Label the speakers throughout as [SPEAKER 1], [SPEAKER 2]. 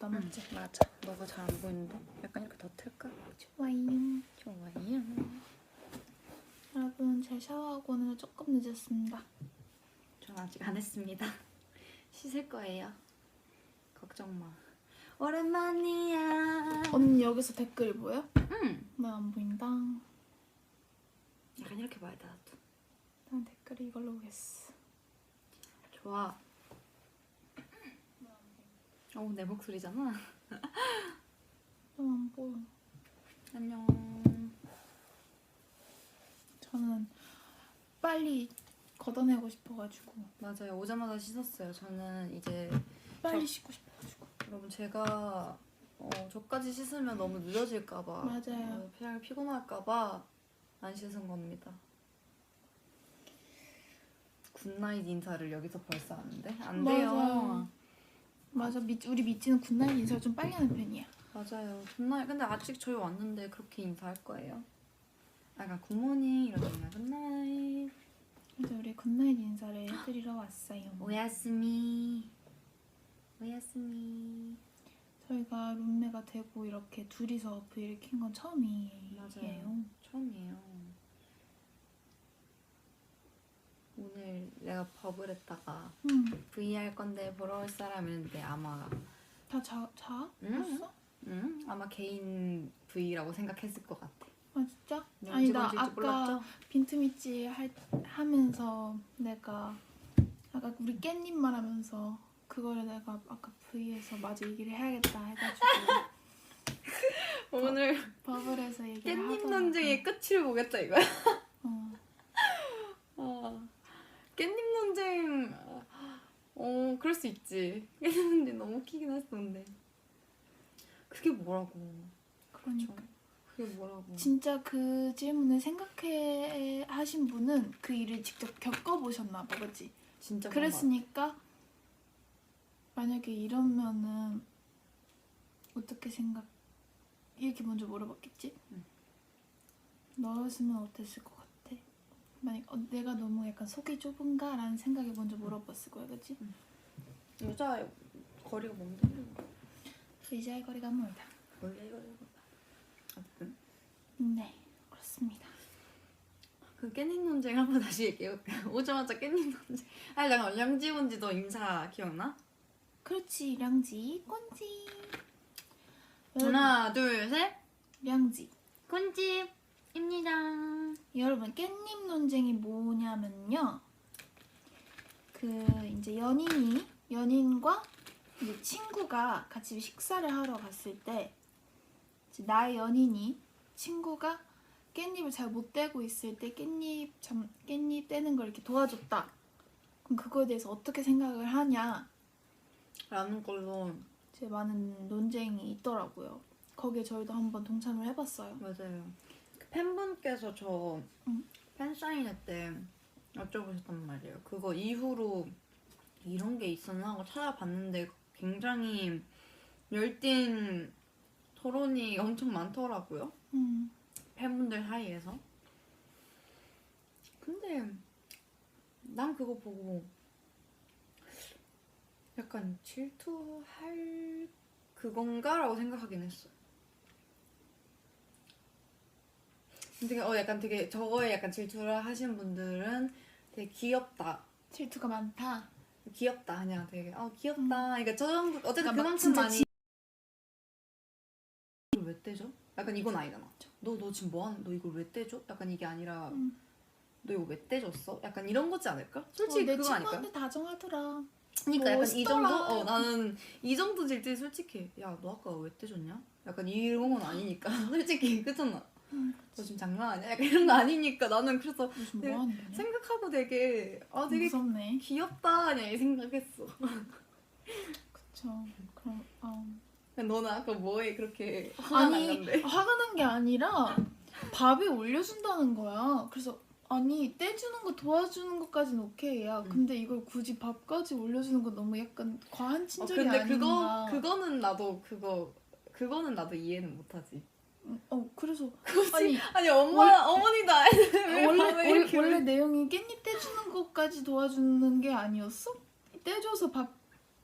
[SPEAKER 1] 보인다, 맞지?
[SPEAKER 2] 맞아. 너가 잘 안 보이는데? 약간 이렇게 더 틀까?
[SPEAKER 1] 좋아요.
[SPEAKER 2] 좋아요.
[SPEAKER 1] 여러분, 제 샤워하고는 조금 늦었습니다.
[SPEAKER 2] 전 아직 안 했습니다. 씻을 거예요. 걱정 마. 오랜만이야.
[SPEAKER 1] 언니 여기서 댓글이 보여?
[SPEAKER 2] 응.
[SPEAKER 1] 나 안 보인다.
[SPEAKER 2] 약간 이렇게 봐야 돼, 나도.
[SPEAKER 1] 난 댓글이 이걸로 보겠어.
[SPEAKER 2] 좋아. 내 목소리잖아.
[SPEAKER 1] 좀 안 보여.
[SPEAKER 2] 안녕.
[SPEAKER 1] 저는 빨리 걷어내고 싶어가지고.
[SPEAKER 2] 맞아요. 오자마자 씻었어요. 저는 이제
[SPEAKER 1] 빨리 씻고 싶어가지고.
[SPEAKER 2] 여러분 제가 저까지 씻으면 너무 늦어질까봐
[SPEAKER 1] 맞아요.
[SPEAKER 2] 그냥 피곤할까봐 안 씻은 겁니다. 굿나잇 인사를 여기서 벌써 하는데? 안 돼요.
[SPEAKER 1] 맞아. 우리 미찌는 굿나잇 인사를 좀 빨리 하는 편이야.
[SPEAKER 2] 맞아요. 굿나잇. 근데 아직 저희 왔는데 그렇게 인사할 거예요. 약간 굿모닝 이러잖아요. 굿나잇.
[SPEAKER 1] 그래서 우리 굿나잇 인사를 해드리러 왔어요.
[SPEAKER 2] 오야스미. 오야스미.
[SPEAKER 1] 저희가 룸메가 되고 이렇게 둘이서 V를 킨 건 처음이에요.
[SPEAKER 2] 맞아요. 처음이에요. 오늘 내가 버블 했다가 V 할 건데 보러 올 사람 있는데 아마
[SPEAKER 1] 다 자? 했어?
[SPEAKER 2] 응? 아마 개인 V라고 생각했을 것 같아.
[SPEAKER 1] 아 진짜? 아니 나
[SPEAKER 2] 령지곤지
[SPEAKER 1] 아까
[SPEAKER 2] 몰랐죠?
[SPEAKER 1] 빈트미찌 하면서 내가 아까 우리 깻잎 말하면서 그거를 내가 아까 V에서 마저 얘기를 해야겠다 해가지고
[SPEAKER 2] 오늘
[SPEAKER 1] 버블에서 얘기를
[SPEAKER 2] 깻잎
[SPEAKER 1] 하더라고.
[SPEAKER 2] 논쟁의 끝을 보겠다 이거야.
[SPEAKER 1] 어.
[SPEAKER 2] 깻잎 논쟁 그럴 수 있지. 깻잎 논쟁 너무 웃기긴 했었는데 그게 뭐라고.
[SPEAKER 1] 그러니까
[SPEAKER 2] 그게 뭐라고.
[SPEAKER 1] 진짜 그 질문을 생각해 하신 분은 그 일을 직접 겪어보셨나 봐, 그치?
[SPEAKER 2] 진짜
[SPEAKER 1] 그랬으니까 만약에 이러면은 어떻게 생각? 이렇게 먼저 물어봤겠지? 너였으면 어땠을 것 같아? 만약 내가 너무 약간 속이 좁은가? 라는 생각이 먼저 물어봤을 거야, 그치?
[SPEAKER 2] 여자 거리가 뭔데?
[SPEAKER 1] 의자의 거리가 멀다.
[SPEAKER 2] 원래 이거 어쨌든
[SPEAKER 1] 네, 그렇습니다.
[SPEAKER 2] 그 깻잎 논쟁 한번 다시 얘기해볼게요. 오자마자 깻잎 논쟁. 아니 잠깐 령지곤지 너 인사 기억나?
[SPEAKER 1] 그렇지, 령지곤지.
[SPEAKER 2] 하나 둘 셋.
[SPEAKER 1] 령지.
[SPEAKER 2] 곤집입니다.
[SPEAKER 1] 여러분, 깻잎 논쟁이 뭐냐면요. 그 이제 연인과 이제 친구가 같이 식사를 하러 갔을 때 이제 나의 연인이 친구가 깻잎을 잘 못 떼고 있을 때 깻잎 떼는 걸 이렇게 도와줬다. 그럼 그거에 대해서 어떻게 생각을 하냐?
[SPEAKER 2] 라는 걸로.
[SPEAKER 1] 이제 많은 논쟁이 있더라고요. 거기에 저희도 한번 동참을 해봤어요.
[SPEAKER 2] 맞아요. 그 팬분께서 저 팬사인회 때 여쭤보셨단 말이에요. 그거 이후로 이런 게 있었나 하고 찾아봤는데 굉장히 열띤 토론이 엄청 많더라고요. 팬분들 사이에서. 근데 난 그거 보고 약간 질투할 그건가? 라고 생각하긴 했어. 되게 약간 되게 저거에 약간 질투를 하시는 분들은 되게 귀엽다.
[SPEAKER 1] 질투가 많다.
[SPEAKER 2] 귀엽다 그냥 되게 귀엽다. 그러니까 저 정도 어쨌든
[SPEAKER 1] 그러니까
[SPEAKER 2] 그만큼
[SPEAKER 1] 진짜
[SPEAKER 2] 많이 이걸 왜 떼죠? 약간 이건 아니잖아. 너 지금 뭐하는? 너 이걸 왜 떼죠? 약간 이게 아니라 너 이거 왜 떼줬어? 약간 이런 거지 않을까? 솔직히
[SPEAKER 1] 내
[SPEAKER 2] 그거 아닐까?
[SPEAKER 1] 친구한테 다정하더라.
[SPEAKER 2] 그러니까 약간 이
[SPEAKER 1] 멋있더라.
[SPEAKER 2] 정도? 나는 이 정도 질투 솔직히 야 너 아까 왜 떼줬냐? 약간 이런 건 아니니까 솔직히 그렇잖아. 너 지금 장난하냐? 약간 이런 거 아니니까 나는 그래서
[SPEAKER 1] 요즘 뭐 하는 거냐?
[SPEAKER 2] 생각하고 되게 되게
[SPEAKER 1] 무섭네.
[SPEAKER 2] 귀엽다 그냥 이 생각했어.
[SPEAKER 1] 그쵸. 그럼
[SPEAKER 2] 너는 아까 뭐에 그렇게 화가
[SPEAKER 1] 아니
[SPEAKER 2] 났는데?
[SPEAKER 1] 화가 난 게 아니라 밥에 올려준다는 거야. 그래서 아니 떼주는 거 도와주는 것까지는 오케이야. 근데 이걸 굳이 밥까지 올려주는 건 너무 약간 과한 친절이
[SPEAKER 2] 근데
[SPEAKER 1] 아닌가.
[SPEAKER 2] 그거는 나도 이해는 못하지.
[SPEAKER 1] 그래서
[SPEAKER 2] 아니 어머니도 왜
[SPEAKER 1] 원래 내용이 깻잎 떼주는 것까지 도와주는 게 아니었어? 떼줘서 밥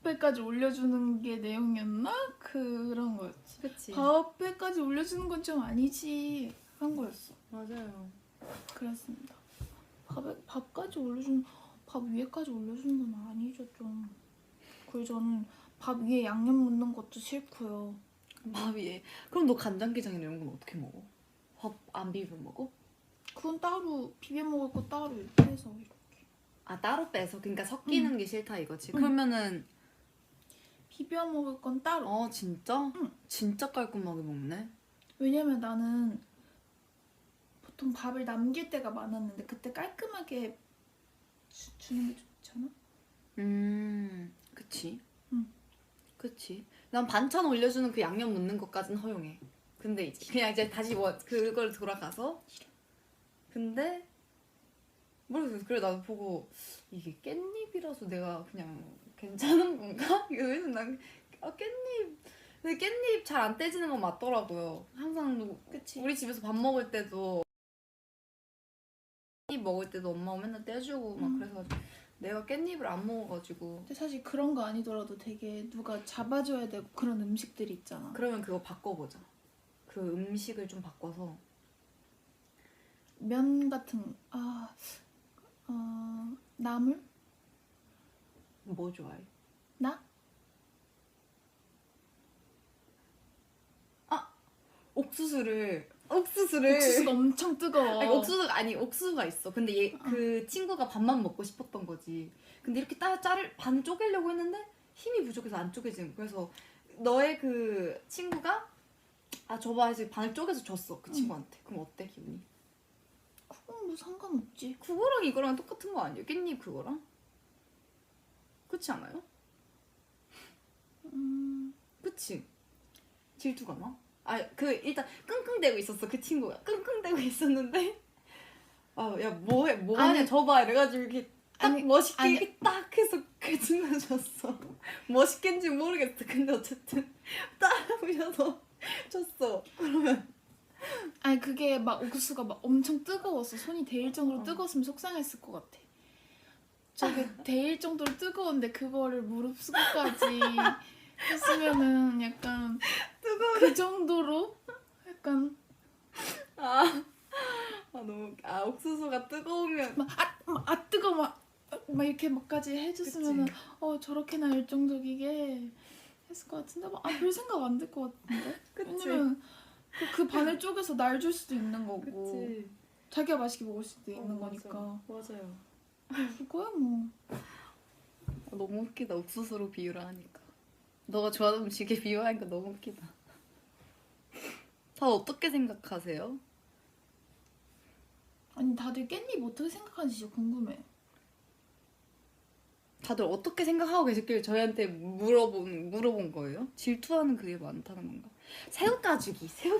[SPEAKER 1] 밥배까지 올려주는 게 내용이었나? 그런 거였지.
[SPEAKER 2] 그치.
[SPEAKER 1] 밥배까지 올려주는 건 좀 아니지 한 거였어.
[SPEAKER 2] 맞아요.
[SPEAKER 1] 그랬습니다. 밥까지 올려주는 밥 위에까지 올려주는 건 아니죠 좀. 그리고 저는 밥 위에 양념 묻는 것도 싫고요.
[SPEAKER 2] 밥 위에. 그럼 너 간장게장이나 이런 건 어떻게 먹어? 밥 안 비벼 먹어?
[SPEAKER 1] 그건 따로 비벼 먹을 거 따로 이렇게 해서 이렇게.
[SPEAKER 2] 아 따로 빼서? 그러니까 섞이는 게 싫다 이거지. 그러면은
[SPEAKER 1] 비벼 먹을 건 따로.
[SPEAKER 2] 진짜?
[SPEAKER 1] 응.
[SPEAKER 2] 진짜 깔끔하게 먹네.
[SPEAKER 1] 왜냐면 나는 보통 밥을 남길 때가 많았는데 그때 깔끔하게 주는 게 좋잖아.
[SPEAKER 2] 그치.
[SPEAKER 1] 응.
[SPEAKER 2] 그치. 난 반찬 올려주는 그 양념 묻는 것까진 허용해. 근데 이제 그냥 이제 다시 뭐 그걸 돌아가서. 근데 모르겠어. 그래 나도 보고 이게 깻잎이라서 내가 그냥 괜찮은 건가? 왜냐면 난 깻잎. 근데 깻잎 잘 안 떼지는 건 맞더라고요. 항상
[SPEAKER 1] 그치.
[SPEAKER 2] 우리 집에서 밥 먹을 때도 깻잎 먹을 때도 엄마가 맨날 떼주고 막 그래가지고 내가 깻잎을 안 먹어가지고.
[SPEAKER 1] 근데 사실 그런 거 아니더라도 되게 누가 잡아줘야 되고 그런 음식들이 있잖아.
[SPEAKER 2] 그러면 그거 바꿔보자. 그 음식을 좀 바꿔서
[SPEAKER 1] 면 같은 나물?
[SPEAKER 2] 뭐 좋아해?
[SPEAKER 1] 나?
[SPEAKER 2] 옥수수를
[SPEAKER 1] 옥수수가 엄청 뜨거워.
[SPEAKER 2] 아니 옥수수가 있어. 근데 얘 그 친구가 밥만 먹고 싶었던 거지. 근데 이렇게 반 쪼개려고 했는데 힘이 부족해서 안 쪼개지는 거야. 그래서 너의 그 친구가 줘봐 해서 반을 쪼개서 줬어 그 친구한테. 그럼 어때 기분이?
[SPEAKER 1] 그건 뭐 상관없지.
[SPEAKER 2] 그거랑 이거랑 똑같은 거 아니에요? 깻잎 그거랑? 그렇지 않아요? 그치? 질투가 나? 일단 끙끙대고 있었어 그 친구가. 끙끙대고 있었는데 야 뭐해 뭐하냐 줘봐 이래가지고 이렇게 딱 멋있게 이렇게 딱 해서 그 친구 줬어. 멋있겠는지 모르겠어. 근데 어쨌든 딱 부셔서 줬어. 그러면
[SPEAKER 1] 아니 그게 막 옥수수가 막 엄청 뜨거웠어. 손이 데일 정도로 뜨거웠으면 속상했을 것 같아. 저게 데일 정도로 뜨거운데 그거를 무릅쓰고까지 했으면은 약간 그 정도로 약간
[SPEAKER 2] 너무 옥수수가 뜨거우면
[SPEAKER 1] 막 뜨거 막 이렇게 막까지 해줬으면은 저렇게나 열정적이게 했을 것 같은데 별 생각 안 들 것 같은데.
[SPEAKER 2] 그치?
[SPEAKER 1] 왜냐면 그 반을 쪼개서 날 줄 수도 있는 거고
[SPEAKER 2] 그치?
[SPEAKER 1] 자기가 맛있게 먹을 수도 있는
[SPEAKER 2] 맞아.
[SPEAKER 1] 거니까.
[SPEAKER 2] 맞아요.
[SPEAKER 1] 그거야 뭐.
[SPEAKER 2] 너무 웃기다. 옥수수로 비유를 하니까. 너가 좋아하는 음식에 비유하니까 너무 웃기다. 다 어떻게 생각하세요?
[SPEAKER 1] 아니 다들 깻잎 어떻게 생각하는지 진짜 궁금해.
[SPEAKER 2] 다들 어떻게 생각하고 계셨길래 저희한테 물어본 거예요? 질투하는 그게 많다는 건가? 새우 까주기.
[SPEAKER 1] 새우요?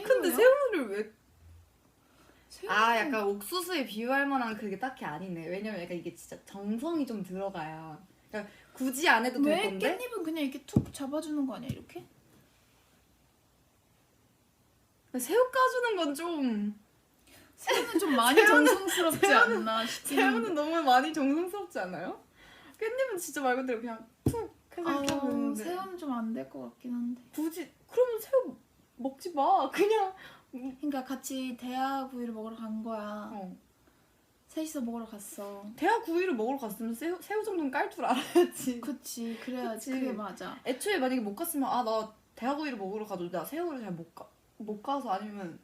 [SPEAKER 2] 근데 새우를 왜?
[SPEAKER 1] 새우?
[SPEAKER 2] 약간 옥수수에 비유할 만한 그게 딱히 아니네. 왜냐면 약간 이게 진짜 정성이 좀 들어가야. 그러니까 굳이 안 해도 될
[SPEAKER 1] 왜
[SPEAKER 2] 건데.
[SPEAKER 1] 깻잎은 그냥 이렇게 툭 잡아주는 거 아니야 이렇게?
[SPEAKER 2] 새우 까주는 건 좀.
[SPEAKER 1] 새우는 좀 많이 정성스럽지 않나 싶긴
[SPEAKER 2] 새우는 너무 많이 정성스럽지 않아요? 깻잎은 진짜 말 그대로 그냥 툭 해서 이렇게 하면 되는데.
[SPEAKER 1] 새우는 좀 안 될 것 같긴 한데.
[SPEAKER 2] 굳이 그러면 새우 먹지 마. 그냥.
[SPEAKER 1] 그러니까 같이 대하구이를 먹으러 간 거야. 셋이서 먹으러 갔어.
[SPEAKER 2] 대하구이를 먹으러 갔으면 새우 정도는 깔 줄 알아야지.
[SPEAKER 1] 그치 그래야지.
[SPEAKER 2] 그치.
[SPEAKER 1] 그게 맞아.
[SPEAKER 2] 애초에 만약에 못 갔으면 나 대하구이를 먹으러 가도 나 새우를 잘 못 가서 아니면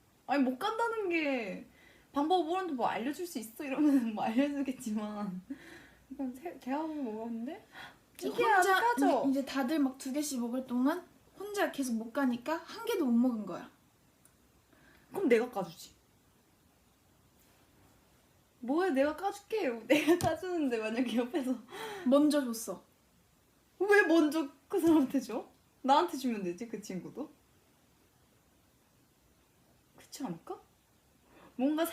[SPEAKER 2] 못 간다는 게 방법 모르는데 뭐 알려줄 수 있어 이러면 뭐 알려주겠지만 그냥 대하구이 먹었는데 이게 안 까져.
[SPEAKER 1] 이제 다들 막 2개씩 먹을 동안 혼자 계속 못 가니까 한 개도 못 먹은 거야.
[SPEAKER 2] 그럼 내가 까주지. 뭐야 내가 까줄게 이러고 내가 까주는데 만약에 옆에서
[SPEAKER 1] 먼저 줬어.
[SPEAKER 2] 왜 먼저 그 사람한테 줘? 나한테 주면 되지 그 친구도. 그렇지 않을까? 뭔가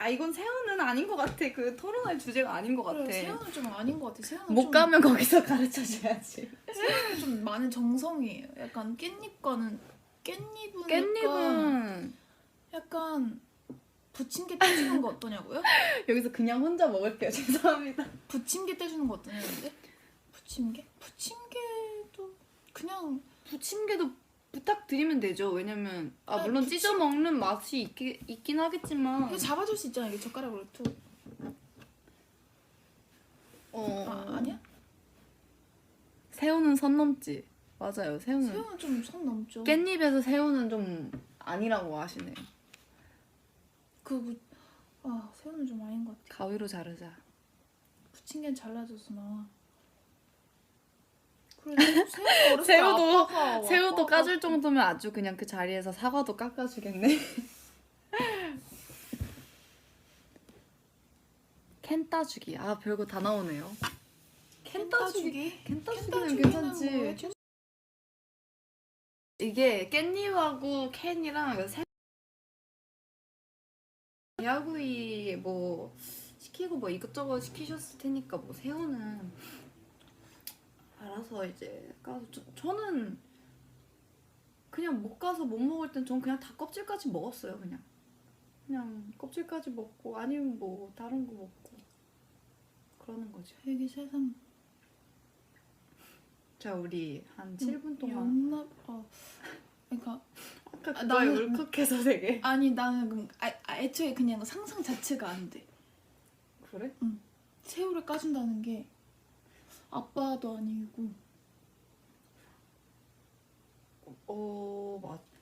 [SPEAKER 2] 이건 새우는 아닌 것 같아. 그 토론할 주제가 아닌 것 같아.
[SPEAKER 1] 그래, 새우는 좀 아닌 것 같아. 새우는
[SPEAKER 2] 못 가면 거기서 가르쳐줘야지.
[SPEAKER 1] 새우는 좀 많은 정성이에요. 약간 깻잎은
[SPEAKER 2] 깻잎은
[SPEAKER 1] 약간 부침개 떼주는 거 어떠냐고요?
[SPEAKER 2] 여기서 그냥 혼자 먹을게요. 죄송합니다.
[SPEAKER 1] 부침개 떼주는 거 어떠냐는데? 부침개? 부침개도 그냥
[SPEAKER 2] 부침개도 부탁드리면 되죠. 왜냐면 물론 찢어 먹는 맛이 있긴 하겠지만
[SPEAKER 1] 이거 잡아줄 수 있잖아. 이게 젓가락으로 툭. 아니야?
[SPEAKER 2] 새우는 선 넘지. 맞아요.
[SPEAKER 1] 새우는 좀 선 넘죠.
[SPEAKER 2] 깻잎에서 새우는 좀 아니라고 하시네요.
[SPEAKER 1] 새우는 좀 아닌 것 같아.
[SPEAKER 2] 가위로 자르자.
[SPEAKER 1] 부침개는 잘라줘서 나와. 그래
[SPEAKER 2] 새우도 까줄 정도면 아주 그냥 그 자리에서 사과도 깎아주겠네. 캔 따주기. 별거 다 나오네요. 캔 따주기는 괜찮지.
[SPEAKER 1] 뭐예요?
[SPEAKER 2] 이게 깻잎하고 캔이랑 야구이 뭐 시키고 뭐 이것저것 시키셨을 테니까 뭐 새우는 알아서 이제 까서 저는 그냥 못 가서 못 먹을 땐 전 그냥 다 껍질까지 먹었어요. 그냥 껍질까지 먹고 아니면 뭐 다른 거 먹고 그러는 거죠.
[SPEAKER 1] 되게 세상.
[SPEAKER 2] 자 우리 한 7분 동안
[SPEAKER 1] 그러니까
[SPEAKER 2] 아까 그거에 울컥해서 되게
[SPEAKER 1] 아니 나는 애초에 그냥 상상 자체가 안 돼.
[SPEAKER 2] 그래?
[SPEAKER 1] 응. 새우를 까준다는 게 아빠도 아니고.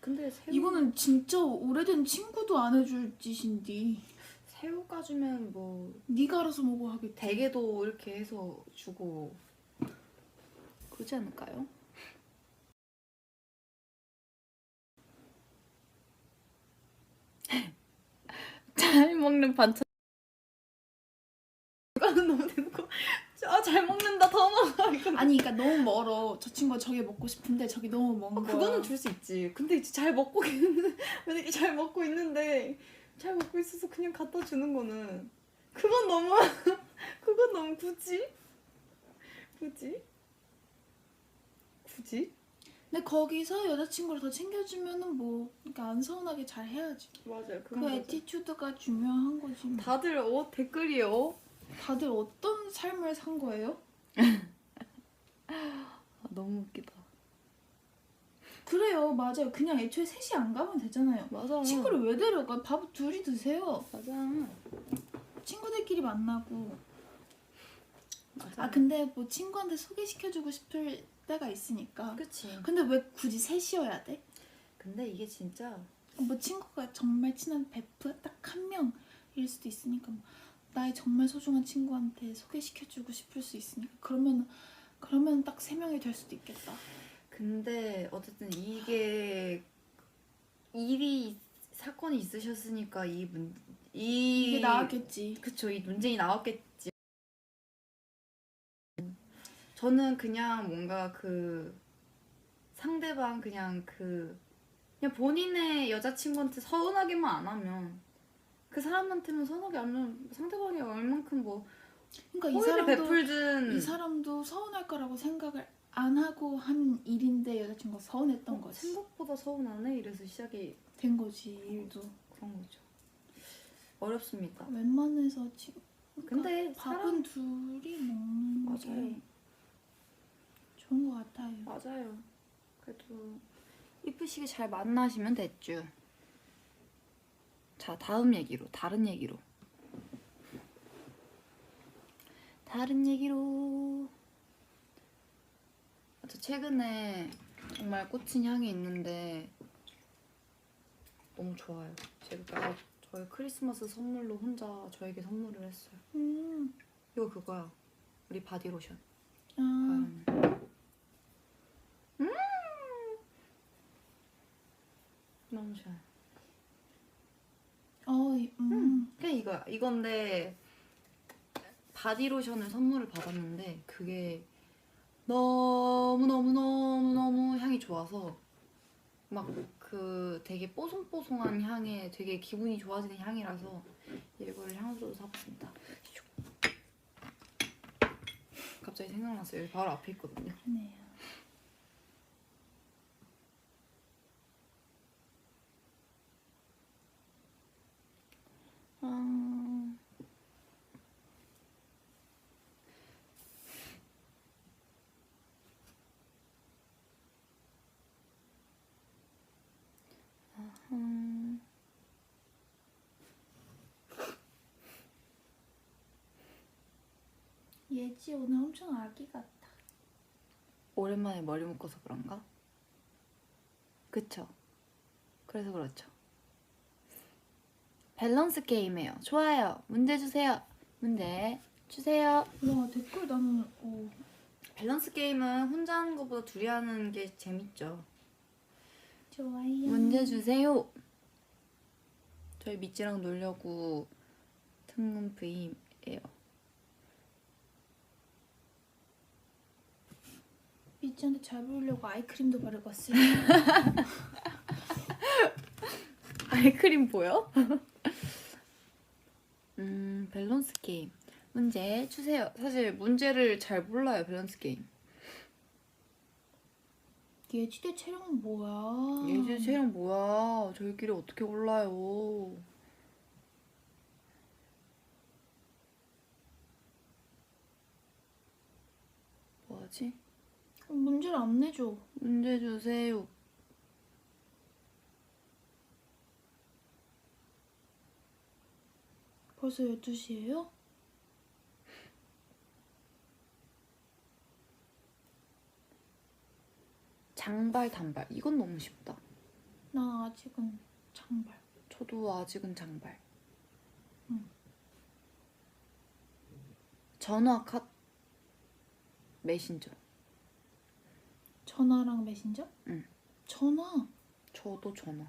[SPEAKER 2] 근데 새우
[SPEAKER 1] 이거는 진짜 오래된 친구도 안 해줄 짓인데.
[SPEAKER 2] 새우 까주면 뭐
[SPEAKER 1] 네가 알아서 먹어 하겠지.
[SPEAKER 2] 대게도 이렇게 해서 주고 그러지 않을까요? 잘 먹는 반찬. 이거는 너무 대놓고 잘 먹는다 더 먹어.
[SPEAKER 1] 아니 그러니까 너무 멀어. 저 친구가 저게 먹고 싶은데 저기 너무 먼 거야.
[SPEAKER 2] 그거는 줄 수 있지. 근데 이제 잘 먹고 있는데 만약에 잘 먹고 있는데 잘 먹고 있어서 그냥 갖다 주는 거는 그건 너무 굳이?
[SPEAKER 1] 근데 거기서 여자친구를 더 챙겨주면은 뭐 그러니까 안 서운하게 잘 해야지.
[SPEAKER 2] 맞아요.
[SPEAKER 1] 그 애티튜드가 중요한 거지. 뭐.
[SPEAKER 2] 다들 댓글이요.
[SPEAKER 1] 다들 어떤 삶을 산 거예요?
[SPEAKER 2] 너무 웃기다.
[SPEAKER 1] 그래요, 맞아요. 그냥 애초에 셋이 안 가면 되잖아요.
[SPEAKER 2] 맞아.
[SPEAKER 1] 친구를 왜 데려가? 밥 둘이 드세요.
[SPEAKER 2] 맞아.
[SPEAKER 1] 친구들끼리 만나고.
[SPEAKER 2] 맞아.
[SPEAKER 1] 근데 뭐 친구한테 소개시켜주고 싶을 때가 있으니까.
[SPEAKER 2] 그치.
[SPEAKER 1] 근데 왜 굳이 셋이어야 돼?
[SPEAKER 2] 근데 이게 진짜
[SPEAKER 1] 뭐 친구가 정말 친한 베프 딱 한 명일 수도 있으니까 뭐 나의 정말 소중한 친구한테 소개시켜주고 싶을 수 있으니까 그러면 딱 3명이 될 수도 있겠다.
[SPEAKER 2] 근데 어쨌든 이게 사건이 있으셨으니까
[SPEAKER 1] 이게 나왔겠지.
[SPEAKER 2] 그쵸. 이 논쟁이 나왔겠지. 저는 그냥 뭔가 그 상대방 그냥 본인의 여자친구한테 서운하게만 안 하면 그 사람한테는 서운하게 안 하면 상대방이 얼만큼 뭐
[SPEAKER 1] 그러니까
[SPEAKER 2] 베풀든
[SPEAKER 1] 이 사람도 서운할 거라고 생각을 안 하고 한 일인데 여자친구가 서운했던 거지.
[SPEAKER 2] 생각보다 서운하네 이래서 시작이
[SPEAKER 1] 된 거지. 일도
[SPEAKER 2] 그런 거죠. 어렵습니다.
[SPEAKER 1] 웬만해서 지금
[SPEAKER 2] 근데
[SPEAKER 1] 밥은 둘이 먹는
[SPEAKER 2] 맞아요.
[SPEAKER 1] 게 좋은 것 같아요.
[SPEAKER 2] 맞아요. 그래도 이쁘시게 잘 만나시면 됐죠. 자, 다른 얘기로. 저 최근에 정말 꽂힌 향이 있는데 너무 좋아요. 제가 저의 크리스마스 선물로 혼자 저에게 선물을 했어요. 이거 그거야. 우리 바디로션. 너무 좋아요. 그냥 이건데 바디로션을 선물을 받았는데 그게 너무 향이 좋아서 막 되게 뽀송뽀송한 향에 되게 기분이 좋아지는 향이라서 이거를 향수로 사봤습니다. 갑자기 생각났어요. 여기 바로 앞에 있거든요.
[SPEAKER 1] 네. 예지 오늘 엄청 아기 같다.
[SPEAKER 2] 오랜만에 머리 묶어서 그런가? 그쵸? 그래서 그렇죠. 밸런스 게임이에요. 좋아요. 문제 주세요. 문제 주세요.
[SPEAKER 1] 와 댓글 나는
[SPEAKER 2] 밸런스 게임은 혼자 하는 것보다 둘이 하는 게 재밌죠.
[SPEAKER 1] 좋아요.
[SPEAKER 2] 문제 주세요. 저희 미찌랑 놀려고 등문부임이에요.
[SPEAKER 1] 미찌한테 잘 보이려고 아이크림도 바르고 왔어요.
[SPEAKER 2] 아이크림 보여? 밸런스 게임. 문제 주세요. 사실 문제를 잘 몰라요, 밸런스 게임.
[SPEAKER 1] 예지 대 체력은 뭐야?
[SPEAKER 2] 예지 쟤랑 뭐야? 저희끼리 어떻게 골라요? 뭐하지?
[SPEAKER 1] 문제를 안 내줘.
[SPEAKER 2] 문제 주세요.
[SPEAKER 1] 벌써 12시예요?
[SPEAKER 2] 장발, 단발. 이건 너무 쉽다.
[SPEAKER 1] 나 아직은 장발.
[SPEAKER 2] 저도 아직은 장발.
[SPEAKER 1] 응.
[SPEAKER 2] 전화, 컷, 메신저.
[SPEAKER 1] 전화랑 메신저?
[SPEAKER 2] 응.
[SPEAKER 1] 전화.
[SPEAKER 2] 저도 전화.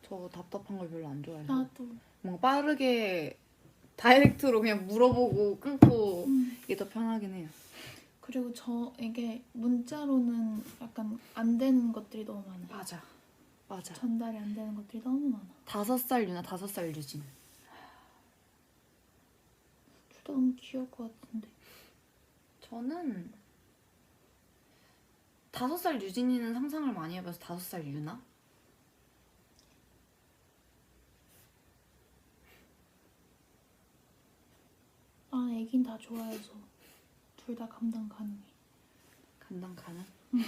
[SPEAKER 2] 저 답답한 걸 별로 안 좋아해서.
[SPEAKER 1] 나도.
[SPEAKER 2] 뭔가 빠르게 다이렉트로 그냥 물어보고 끊고 이게 더 편하긴 해요.
[SPEAKER 1] 그리고 이게 문자로는 약간 안 되는 것들이 너무 많아요.
[SPEAKER 2] 맞아. 맞아.
[SPEAKER 1] 전달이 안 되는 것들이 너무 많아.
[SPEAKER 2] 5살 유나 5살 유진.
[SPEAKER 1] 둘 다 너무 귀여울 것 같은데.
[SPEAKER 2] 저는 5살 유진이는 상상을 많이 해봐서 5살 유나?
[SPEAKER 1] 아, 애긴 다 좋아해서 둘 다 감당 가능해.
[SPEAKER 2] 감당 가능?
[SPEAKER 1] 응.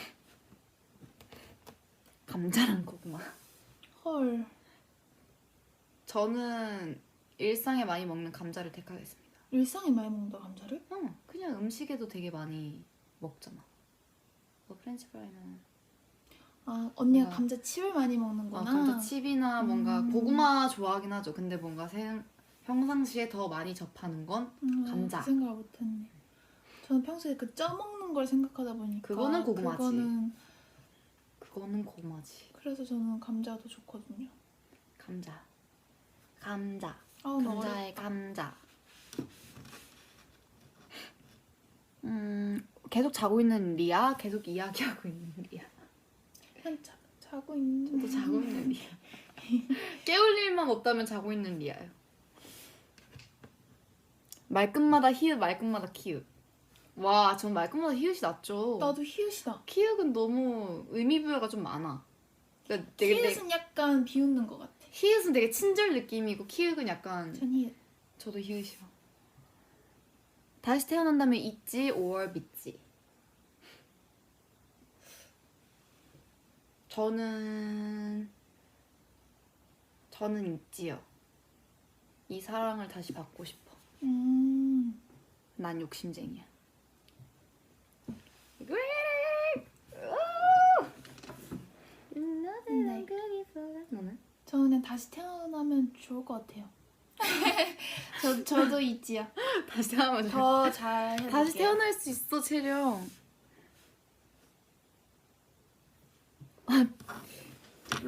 [SPEAKER 2] 감자랑 고구마.
[SPEAKER 1] 헐.
[SPEAKER 2] 저는 일상에 많이 먹는 감자를 택하겠습니다.
[SPEAKER 1] 일상에 많이 먹는다 감자를?
[SPEAKER 2] 그냥 음식에도 되게 많이 먹잖아. 뭐 프렌치 프라이는
[SPEAKER 1] 아, 언니가
[SPEAKER 2] 뭔가-
[SPEAKER 1] 감자칩을 많이 먹는구나.
[SPEAKER 2] 감자칩이나 뭔가 고구마 좋아하긴 하죠. 근데 뭔가 평상시에 더 많이 접하는 건 감자.
[SPEAKER 1] 그 생각을 못했네. 저는 평소에 그 쪄먹는 걸 생각하다 보니까
[SPEAKER 2] 그거는 고구마지.
[SPEAKER 1] 그거는
[SPEAKER 2] 고구마지.
[SPEAKER 1] 그래서 저는 감자도 좋거든요.
[SPEAKER 2] 감자.
[SPEAKER 1] 아우, 나
[SPEAKER 2] 감자의 감자. 계속 자고 있는 리아, 계속 이야기하고 있는 리아.
[SPEAKER 1] 그냥 자고 있는.
[SPEAKER 2] 저도 자고 있는 리아. 깨울 일만 없다면 자고 있는 리아요. 말끝마다 히읗, 말끝마다 키읔. 와, 전 말끝마다 히읗이 낫죠.
[SPEAKER 1] 나도 히읗이다.
[SPEAKER 2] 키읔은 너무 의미부여가 좀 많아. 그러니까
[SPEAKER 1] 히읗은 약간 비웃는 것 같아.
[SPEAKER 2] 히읗은 되게 친절 느낌이고 키읔은 약간.
[SPEAKER 1] 전 히읗.
[SPEAKER 2] 저도 히읗이요. 다시 태어난다면 있지, 5월 믿지. 저는 있지요. 이 사랑을 다시 받고 싶어. 난 욕심쟁이야.
[SPEAKER 1] 네.
[SPEAKER 2] 너는?
[SPEAKER 1] 저는 그냥 다시 태어나면 좋을 것 같아요. 저도 있지요.
[SPEAKER 2] 다시 태어나면
[SPEAKER 1] 더 잘 해볼게요.
[SPEAKER 2] 다시 태어날 수 있어, 채령.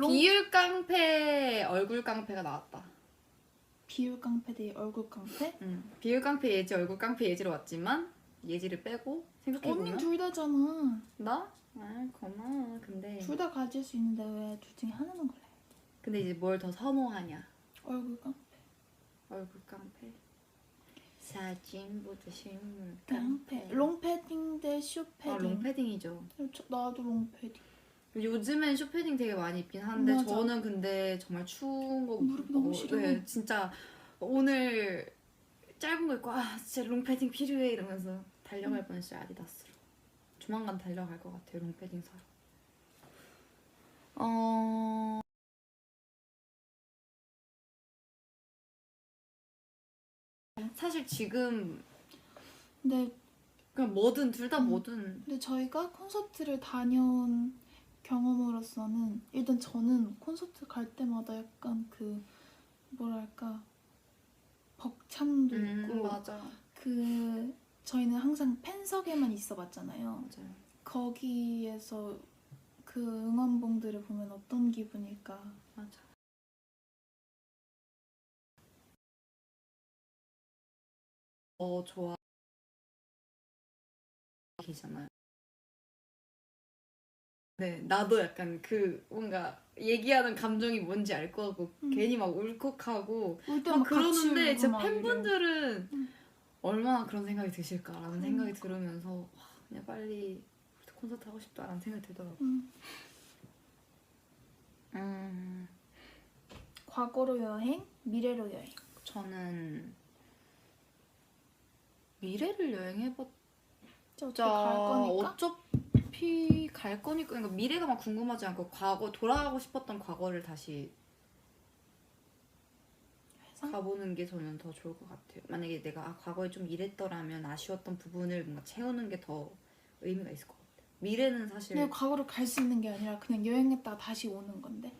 [SPEAKER 2] 비율 깡패, 얼굴 깡패가 나왔다.
[SPEAKER 1] 비율 깡패 대 얼굴 깡패?
[SPEAKER 2] 비율 깡패 예지, 얼굴 깡패 예지로 왔지만 예지를 빼고 생각해보면
[SPEAKER 1] 언니 둘 다잖아.
[SPEAKER 2] 나? 아, 고마워. 근데
[SPEAKER 1] 둘 다 가질 수 있는데 왜 둘 중에 하나만 골라요?
[SPEAKER 2] 근데 이제 뭘 더 선호하냐?
[SPEAKER 1] 얼굴 깡패.
[SPEAKER 2] 얼굴 깡패. 사진보다 실물
[SPEAKER 1] 깡패.
[SPEAKER 2] 깡패.
[SPEAKER 1] 롱패딩 대 쇼패딩.
[SPEAKER 2] 아, 롱패딩이죠.
[SPEAKER 1] 나도 롱패딩.
[SPEAKER 2] 요즘엔 쇼패딩 되게 많이 입긴 하는데
[SPEAKER 1] 맞아.
[SPEAKER 2] 저는 근데 정말 추운 거
[SPEAKER 1] 무릎이 너무 시려.
[SPEAKER 2] 네, 진짜 오늘 짧은 거 입고 아 진짜 롱패딩 필요해 이러면서 달려갈 뻔했어요. 아디다스로. 조만간 달려갈 것 같아요. 롱패딩 사러. 사실 지금
[SPEAKER 1] 근데
[SPEAKER 2] 그냥 뭐든 둘 다 뭐든.
[SPEAKER 1] 근데 저희가 콘서트를 다녀온 경험으로서는 일단 저는 콘서트 갈 때마다 약간 그 뭐랄까 벅참도 있고
[SPEAKER 2] 맞아.
[SPEAKER 1] 그 저희는 항상 팬석에만 있어봤잖아요.
[SPEAKER 2] 맞아요.
[SPEAKER 1] 거기에서 그 응원봉들을 보면 어떤 기분일까.
[SPEAKER 2] 맞아. 좋아. 계잖아요. 네, 나도 약간 그 뭔가 얘기하는 감정이 뭔지 알 것 같고 괜히 막 울컥하고
[SPEAKER 1] 울때
[SPEAKER 2] 막
[SPEAKER 1] 막 같이
[SPEAKER 2] 그러는데
[SPEAKER 1] 울고
[SPEAKER 2] 제
[SPEAKER 1] 막
[SPEAKER 2] 팬분들은
[SPEAKER 1] 응.
[SPEAKER 2] 얼마나 그런 생각이 드실까라는
[SPEAKER 1] 그러니까.
[SPEAKER 2] 생각이 들으면서 와, 그냥 빨리 콘서트 하고 싶다라는 생각이 들더라고.
[SPEAKER 1] 과거로 여행, 미래로 여행.
[SPEAKER 2] 저는 미래를 여행해봤자
[SPEAKER 1] 어차피 갈 거니까.
[SPEAKER 2] 어차피 갈 거니까 그러니까 미래가 막 궁금하지 않고 과거 돌아가고 싶었던 과거를 다시 가보는 게 저는 더 좋을 것 같아요. 만약에 내가 과거에 좀 이랬더라면 아쉬웠던 부분을 뭔가 채우는 게 더 의미가 있을 것 같아요. 미래는 사실
[SPEAKER 1] 근데 과거로 갈 수 있는 게 아니라 그냥 여행했다가 다시 오는 건데.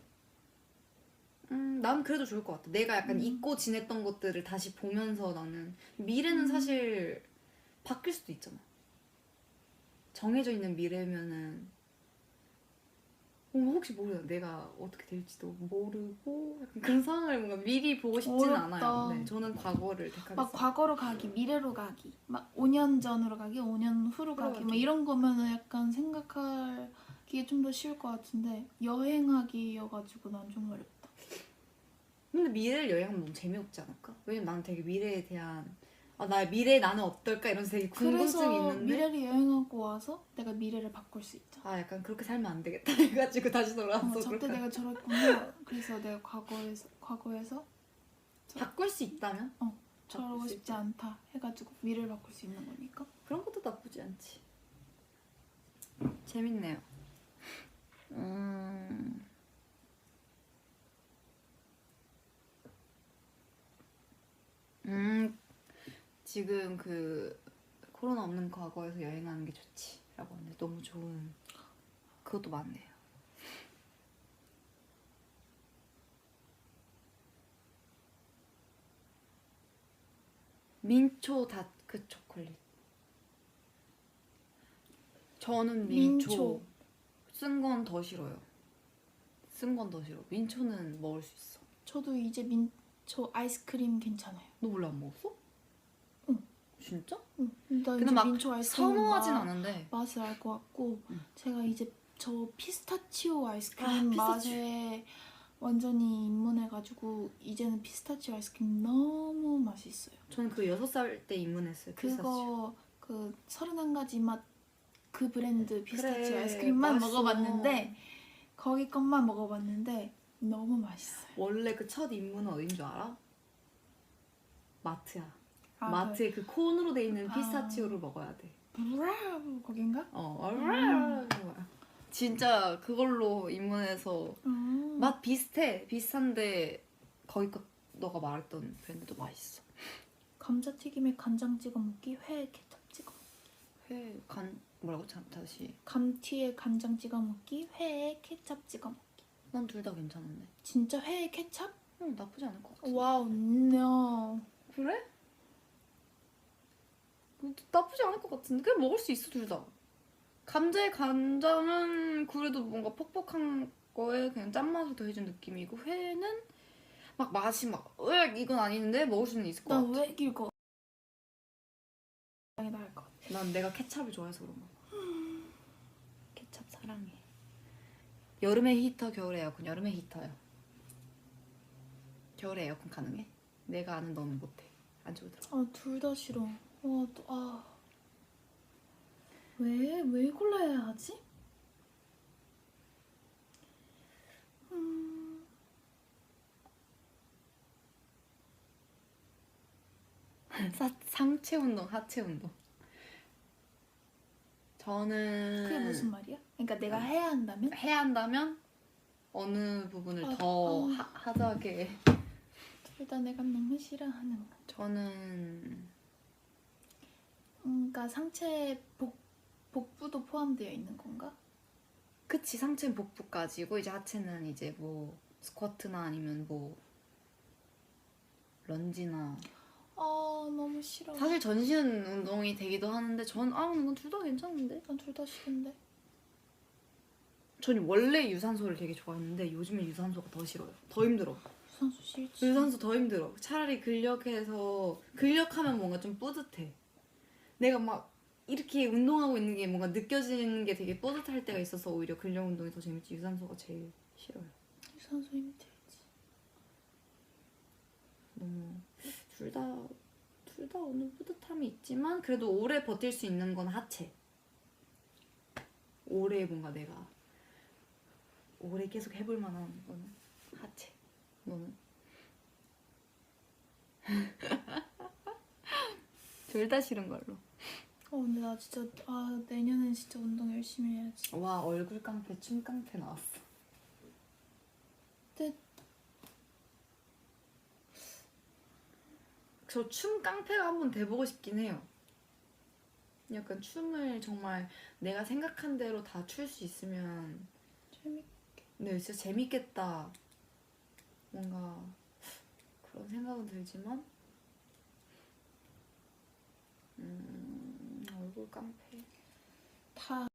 [SPEAKER 2] 난 그래도 좋을 것 같아. 내가 약간 잊고 지냈던 것들을 다시 보면서 나는 미래는 사실 바뀔 수도 있잖아. 정해져 있는 미래면은 혹시 모르요. 내가 어떻게 될지도 모르고 약간 그런 상황을 뭔가 미리 보고 싶지는
[SPEAKER 1] 어렵다.
[SPEAKER 2] 않아요. 네, 저는 과거를 택하겠습니다.
[SPEAKER 1] 막 과거로 가기, 미래로 가기, 막 5년 전으로 가기, 5년 후로 가기, 막 이런 거면은 약간 생각하기에 좀 더 쉬울 것 같은데 여행하기여가지고 난 좀 어렵다.
[SPEAKER 2] 근데 미래를 여행하면 너무 재미없지 않을까? 왜냐면 나는 되게 미래에 대한 나의 미래에 나는 어떨까 이런 되게 궁금증이
[SPEAKER 1] 그래서
[SPEAKER 2] 있는데
[SPEAKER 1] 미래를 여행하고 와서 내가 미래를 바꿀 수 있잖아.
[SPEAKER 2] 약간 그렇게 살면 안 되겠다 해가지고 다시 돌아와서
[SPEAKER 1] 저때
[SPEAKER 2] 그렇게
[SPEAKER 1] 내가 저랬구나. 그래서 내가 과거에서
[SPEAKER 2] 바꿀 수 있다면?
[SPEAKER 1] 저러고
[SPEAKER 2] 바꿀 수
[SPEAKER 1] 싶지
[SPEAKER 2] 있다.
[SPEAKER 1] 않다 해가지고 미래를 바꿀 수 있는 거니까.
[SPEAKER 2] 그런 것도 나쁘지 않지. 재밌네요. 지금 그 코로나 없는 과거에서 여행하는 게 좋지 라고 하는데 너무 좋은 그것도 많네요. 민초 다크 초콜릿. 저는 민초 쓴 건 더 싫어요. 쓴 건 더 싫어. 민초는 먹을 수 있어.
[SPEAKER 1] 저도 이제 민초 아이스크림 괜찮아요.
[SPEAKER 2] 너 원래 안 먹었어?
[SPEAKER 1] 응.
[SPEAKER 2] 진짜?
[SPEAKER 1] 응. 나
[SPEAKER 2] 근데
[SPEAKER 1] 이제
[SPEAKER 2] 막
[SPEAKER 1] 민초 아이스크림
[SPEAKER 2] 선호하진 않은데
[SPEAKER 1] 맛을 알 것 같고
[SPEAKER 2] 응.
[SPEAKER 1] 제가 이제 저 피스타치오 아이스크림
[SPEAKER 2] 피스타치오.
[SPEAKER 1] 맛에 완전히 입문해가지고 이제는 피스타치오 아이스크림 너무 맛있어요.
[SPEAKER 2] 저는 그 6살 때 입문했어요.
[SPEAKER 1] 그거 그 31가지 맛 그 브랜드 피스타치오
[SPEAKER 2] 그래,
[SPEAKER 1] 아이스크림만
[SPEAKER 2] 맛있어.
[SPEAKER 1] 먹어봤는데 거기 것만 먹어봤는데 너무 맛있어요.
[SPEAKER 2] 원래 그 첫 입문은 어딘 줄 알아? 마트야.
[SPEAKER 1] 아,
[SPEAKER 2] 마트에 그 콘으로 돼 있는 피스타치오를 먹어야 돼.
[SPEAKER 1] 브라우 거긴가?
[SPEAKER 2] 진짜 그걸로 입문해서 맛 비슷한데 거기 거 너가 말했던 브랜드도 맛있어.
[SPEAKER 1] 감자튀김에 간장 찍어 먹기, 회에 케첩 찍어 먹기.
[SPEAKER 2] 뭐라고 다시.
[SPEAKER 1] 감튀에 간장 찍어 먹기, 회에 케첩 찍어 먹기.
[SPEAKER 2] 난 둘 다 괜찮은데.
[SPEAKER 1] 진짜 회에 케첩?
[SPEAKER 2] 응, 나쁘지 않을 것 같아.
[SPEAKER 1] 와우, no.
[SPEAKER 2] 그래? 나쁘지 않을 것 같은데 그냥 먹을 수 있어 둘 다. 감자의 간장은 그래도 뭔가 퍽퍽한 거에 그냥 짠맛을 더해준 느낌이고 회는 막 맛이 막 이건 아닌데 먹을 수는 있을 것 같아.
[SPEAKER 1] 난 왜 이거 나을 것 같아.
[SPEAKER 2] 난 내가 케찹을 좋아해서 그런가 봐. 케찹 사랑해. 여름에 히터, 겨울에 에어컨. 여름에 히터요. 겨울에 에어컨 가능해? 내가 아는 너는 못해. 안 좋더라.
[SPEAKER 1] 둘 다 싫어. 왜 골라야 하지?
[SPEAKER 2] 상체 운동, 하체 운동. 저는
[SPEAKER 1] 그게 무슨 말이야? 그러니까 내가 해야 한다면?
[SPEAKER 2] 해야 한다면 어느 부분을 더 하드하게.
[SPEAKER 1] 둘 다 내가 너무 싫어하는 거.
[SPEAKER 2] 저는
[SPEAKER 1] 그러니까 상체 복부도 포함되어 있는 건가?
[SPEAKER 2] 그치, 상체는 복부까지고 이제 하체는 이제 뭐 스쿼트나 아니면 뭐 런지나.
[SPEAKER 1] 아 너무 싫어.
[SPEAKER 2] 사실 전신 운동이 되기도 하는데 이건 둘 다 괜찮은데?
[SPEAKER 1] 난 둘 다 싫은데.
[SPEAKER 2] 전 원래 유산소를 되게 좋아했는데 요즘에 유산소가 더 싫어요. 더 힘들어.
[SPEAKER 1] 유산소 싫지.
[SPEAKER 2] 유산소 더 힘들어. 차라리 근력하면 뭔가 좀 뿌듯해. 내가 막 이렇게 운동하고 있는 게 뭔가 느껴지는 게 되게 뿌듯할 때가 있어서 오히려 근력 운동이 더 재밌지. 유산소가 제일 싫어요.
[SPEAKER 1] 유산소 힘들지.
[SPEAKER 2] 너무 둘 다 어느 뿌듯함이 있지만 그래도 오래 버틸 수 있는 건 하체. 오래 뭔가 내가 오래 계속 해볼 만한 거는 하체. 너는? 둘 다 싫은 걸로.
[SPEAKER 1] 근데 나 진짜 내년엔 진짜 운동 열심히 해야지.
[SPEAKER 2] 와, 얼굴 깡패, 춤 깡패 나왔어.
[SPEAKER 1] 근데
[SPEAKER 2] 저 춤 깡패가 한번 돼보고 싶긴 해요. 약간 춤을 정말 내가 생각한 대로 다 출 수 있으면 네, 진짜 재밌겠다. 뭔가 그런 생각은 들지만 얼굴 깡패.
[SPEAKER 1] 다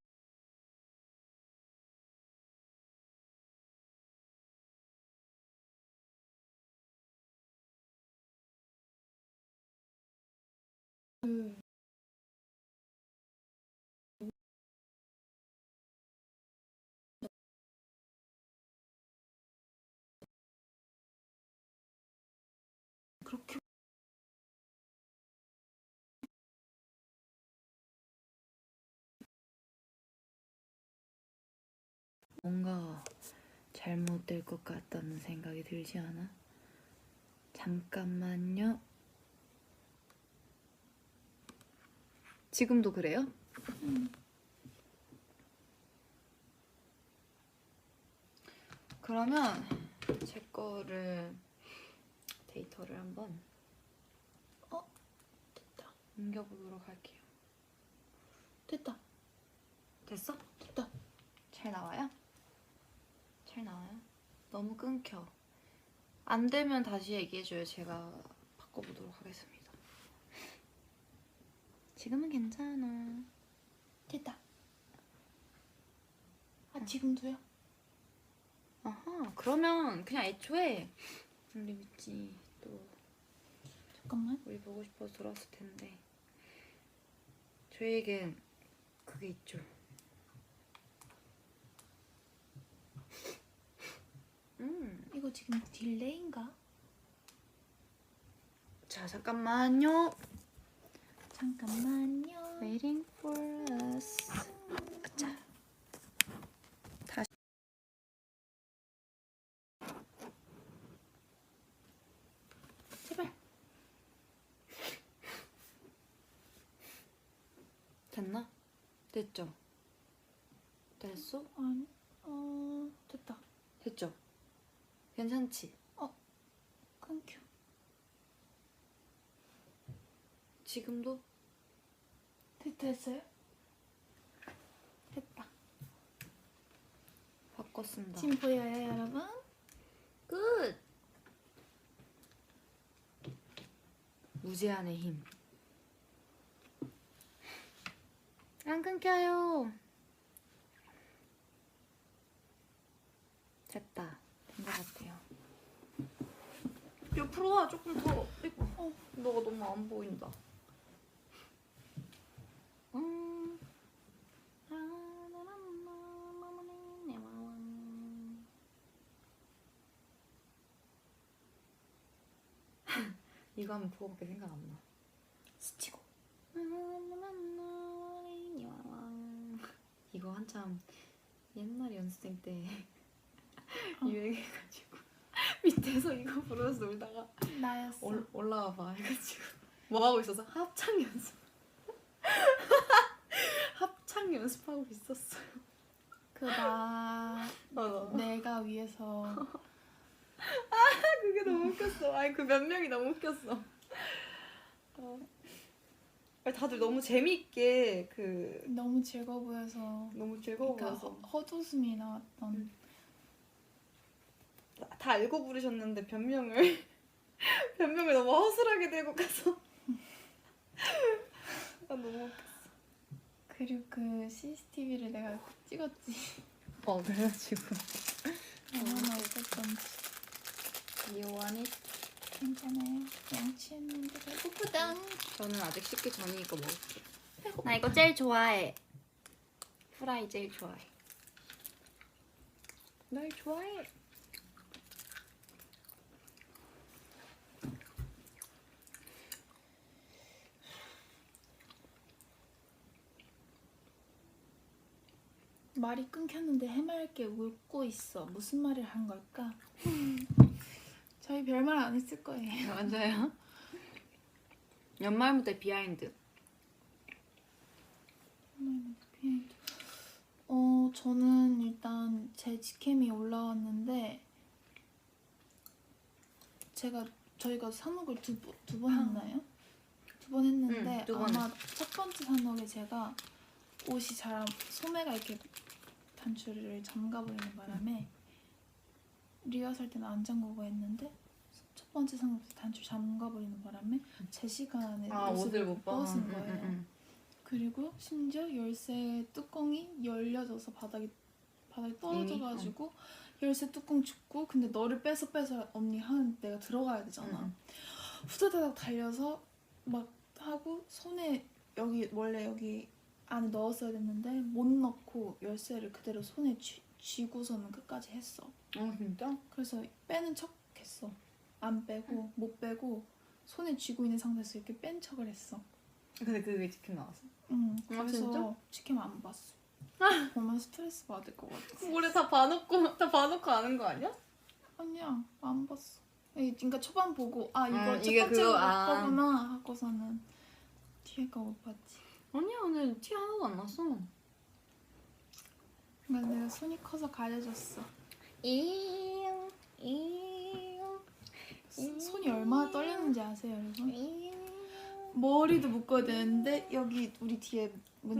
[SPEAKER 1] 그렇게
[SPEAKER 2] 뭔가 잘못될 것 같다는 생각이 들지 않아? 잠깐만요. 지금도 그래요? 그러면 제 거를 데이터를 한번
[SPEAKER 1] 됐다.
[SPEAKER 2] 옮겨보도록 할게요.
[SPEAKER 1] 됐다.
[SPEAKER 2] 됐어?
[SPEAKER 1] 됐다.
[SPEAKER 2] 잘 나와요? 잘 나와요? 너무 끊겨. 안 되면 다시 얘기해줘요. 제가 바꿔보도록 하겠습니다. 지금은 괜찮아.
[SPEAKER 1] 됐다. 지금도요?
[SPEAKER 2] 아하, 그러면 그냥 애초에 우리 미찌 또
[SPEAKER 1] 잠깐만.
[SPEAKER 2] 우리 보고 싶어서 들어왔을 텐데 저희에겐 그게 있죠.
[SPEAKER 1] 이거 지금 딜레이인가?
[SPEAKER 2] 자, 잠깐만요. Waiting for us. 자, 다시.
[SPEAKER 1] 제발.
[SPEAKER 2] 됐나? 됐죠? 됐어?
[SPEAKER 1] 아니. 됐다.
[SPEAKER 2] 됐죠? 괜찮지?
[SPEAKER 1] 끊겨.
[SPEAKER 2] 지금도?
[SPEAKER 1] 됐어요? 됐다.
[SPEAKER 2] 바꿨습니다.
[SPEAKER 1] 지금 보여요, 여러분?
[SPEAKER 2] 끝! 무제한의 힘. 안 끊겨요. 됐다. 된 것 같아요. 옆으로 와, 조금 더. 너가 너무 안 보인다. 이거 하면 그거밖에 생각 안 나.
[SPEAKER 1] 스치고.
[SPEAKER 2] 이거 한참 옛날 연습생 때 유행해가지고 밑에서 이거 부르면서 놀다가
[SPEAKER 1] 나였어.
[SPEAKER 2] 올라와 봐 해가지고 뭐 하고 있어서 합창 연습. 합창 연습하고 있었어요.
[SPEAKER 1] 내가 위해서.
[SPEAKER 2] 그게 너무 웃겼어. 아니 그 몇 명이 너무 웃겼어. 다들 너무 재미있게 그
[SPEAKER 1] 너무 즐거워 보여서
[SPEAKER 2] 너무 즐거워
[SPEAKER 1] 그러니까
[SPEAKER 2] 보여서
[SPEAKER 1] 헛웃음이 나왔던.
[SPEAKER 2] 다 알고 부르셨는데 변명을 변명을 너무 허술하게 들고 가서 너무 웃겼어.
[SPEAKER 1] 그리고 그 CCTV를 내가 찍었지.
[SPEAKER 2] 그래가지고
[SPEAKER 1] 얼마나 웃겼던지.
[SPEAKER 2] 이완이
[SPEAKER 1] 괜찮아요. 양치했는데 배고프당.
[SPEAKER 2] 저는 아직 씻기 전이니까 먹을게.
[SPEAKER 1] 나 이거 제일 좋아해. 후라이 제일 좋아해.
[SPEAKER 2] 날 좋아해.
[SPEAKER 1] 말이 끊겼는데 해맑게 웃고 있어. 무슨 말을 한 걸까? 저희 별말 안 했을 거예요.
[SPEAKER 2] 맞아요. 연말 무대 비하인드.
[SPEAKER 1] 저는 일단 제 직캠이 올라왔는데 저희가 산옥을 두 번 했나요? 두 번 했는데
[SPEAKER 2] 두 번
[SPEAKER 1] 아마 첫 번째 산옥에 제가 옷이 소매가 이렇게 단추를 잠가버리는 바람에 리허설 때는 안 잠그고 했는데 첫 번째 산옥에서 단추 잠가버리는 바람에 제 시간에
[SPEAKER 2] 옷을 못
[SPEAKER 1] 벗은 거예요. 그리고 심지어 열쇠 뚜껑이 열려져서 바닥에 떨어져가지고 열쇠 뚜껑 줍고 근데 너를 빼서 언니 하는 내가 들어가야 되잖아. 후다다닥 달려서 막 하고 손에 원래 여기 안에 넣었어야 됐는데 못 넣고 열쇠를 그대로 손에 쥐고서는 끝까지 했어.
[SPEAKER 2] 진짜?
[SPEAKER 1] 그래서 빼는 척 했어. 안 빼고 못 빼고 손에 쥐고 있는 상태에서 이렇게 뺀 척을 했어.
[SPEAKER 2] 근데 그게 치킨 나왔어?
[SPEAKER 1] 응. 그래서
[SPEAKER 2] 진짜?
[SPEAKER 1] 치킨 안 봤어. 보면 스트레스 받을 것 같아.
[SPEAKER 2] 모래 다 봐놓고 아는 거 아니야?
[SPEAKER 1] 아니야, 안 봤어. 그러니까 초반 보고 이거 첫
[SPEAKER 2] 이게
[SPEAKER 1] 번째로
[SPEAKER 2] 그거,
[SPEAKER 1] 볼 거구나 하고서는 뒤에 거 못 봤지.
[SPEAKER 2] 아니야, 오늘 티 하나도 안 났어.
[SPEAKER 1] 그러니까 내가 손이 커서 가려졌어. 손이 얼마나 떨리는지 아세요, 여러분? 머리도 묶어야 되는데 여기 우리 뒤에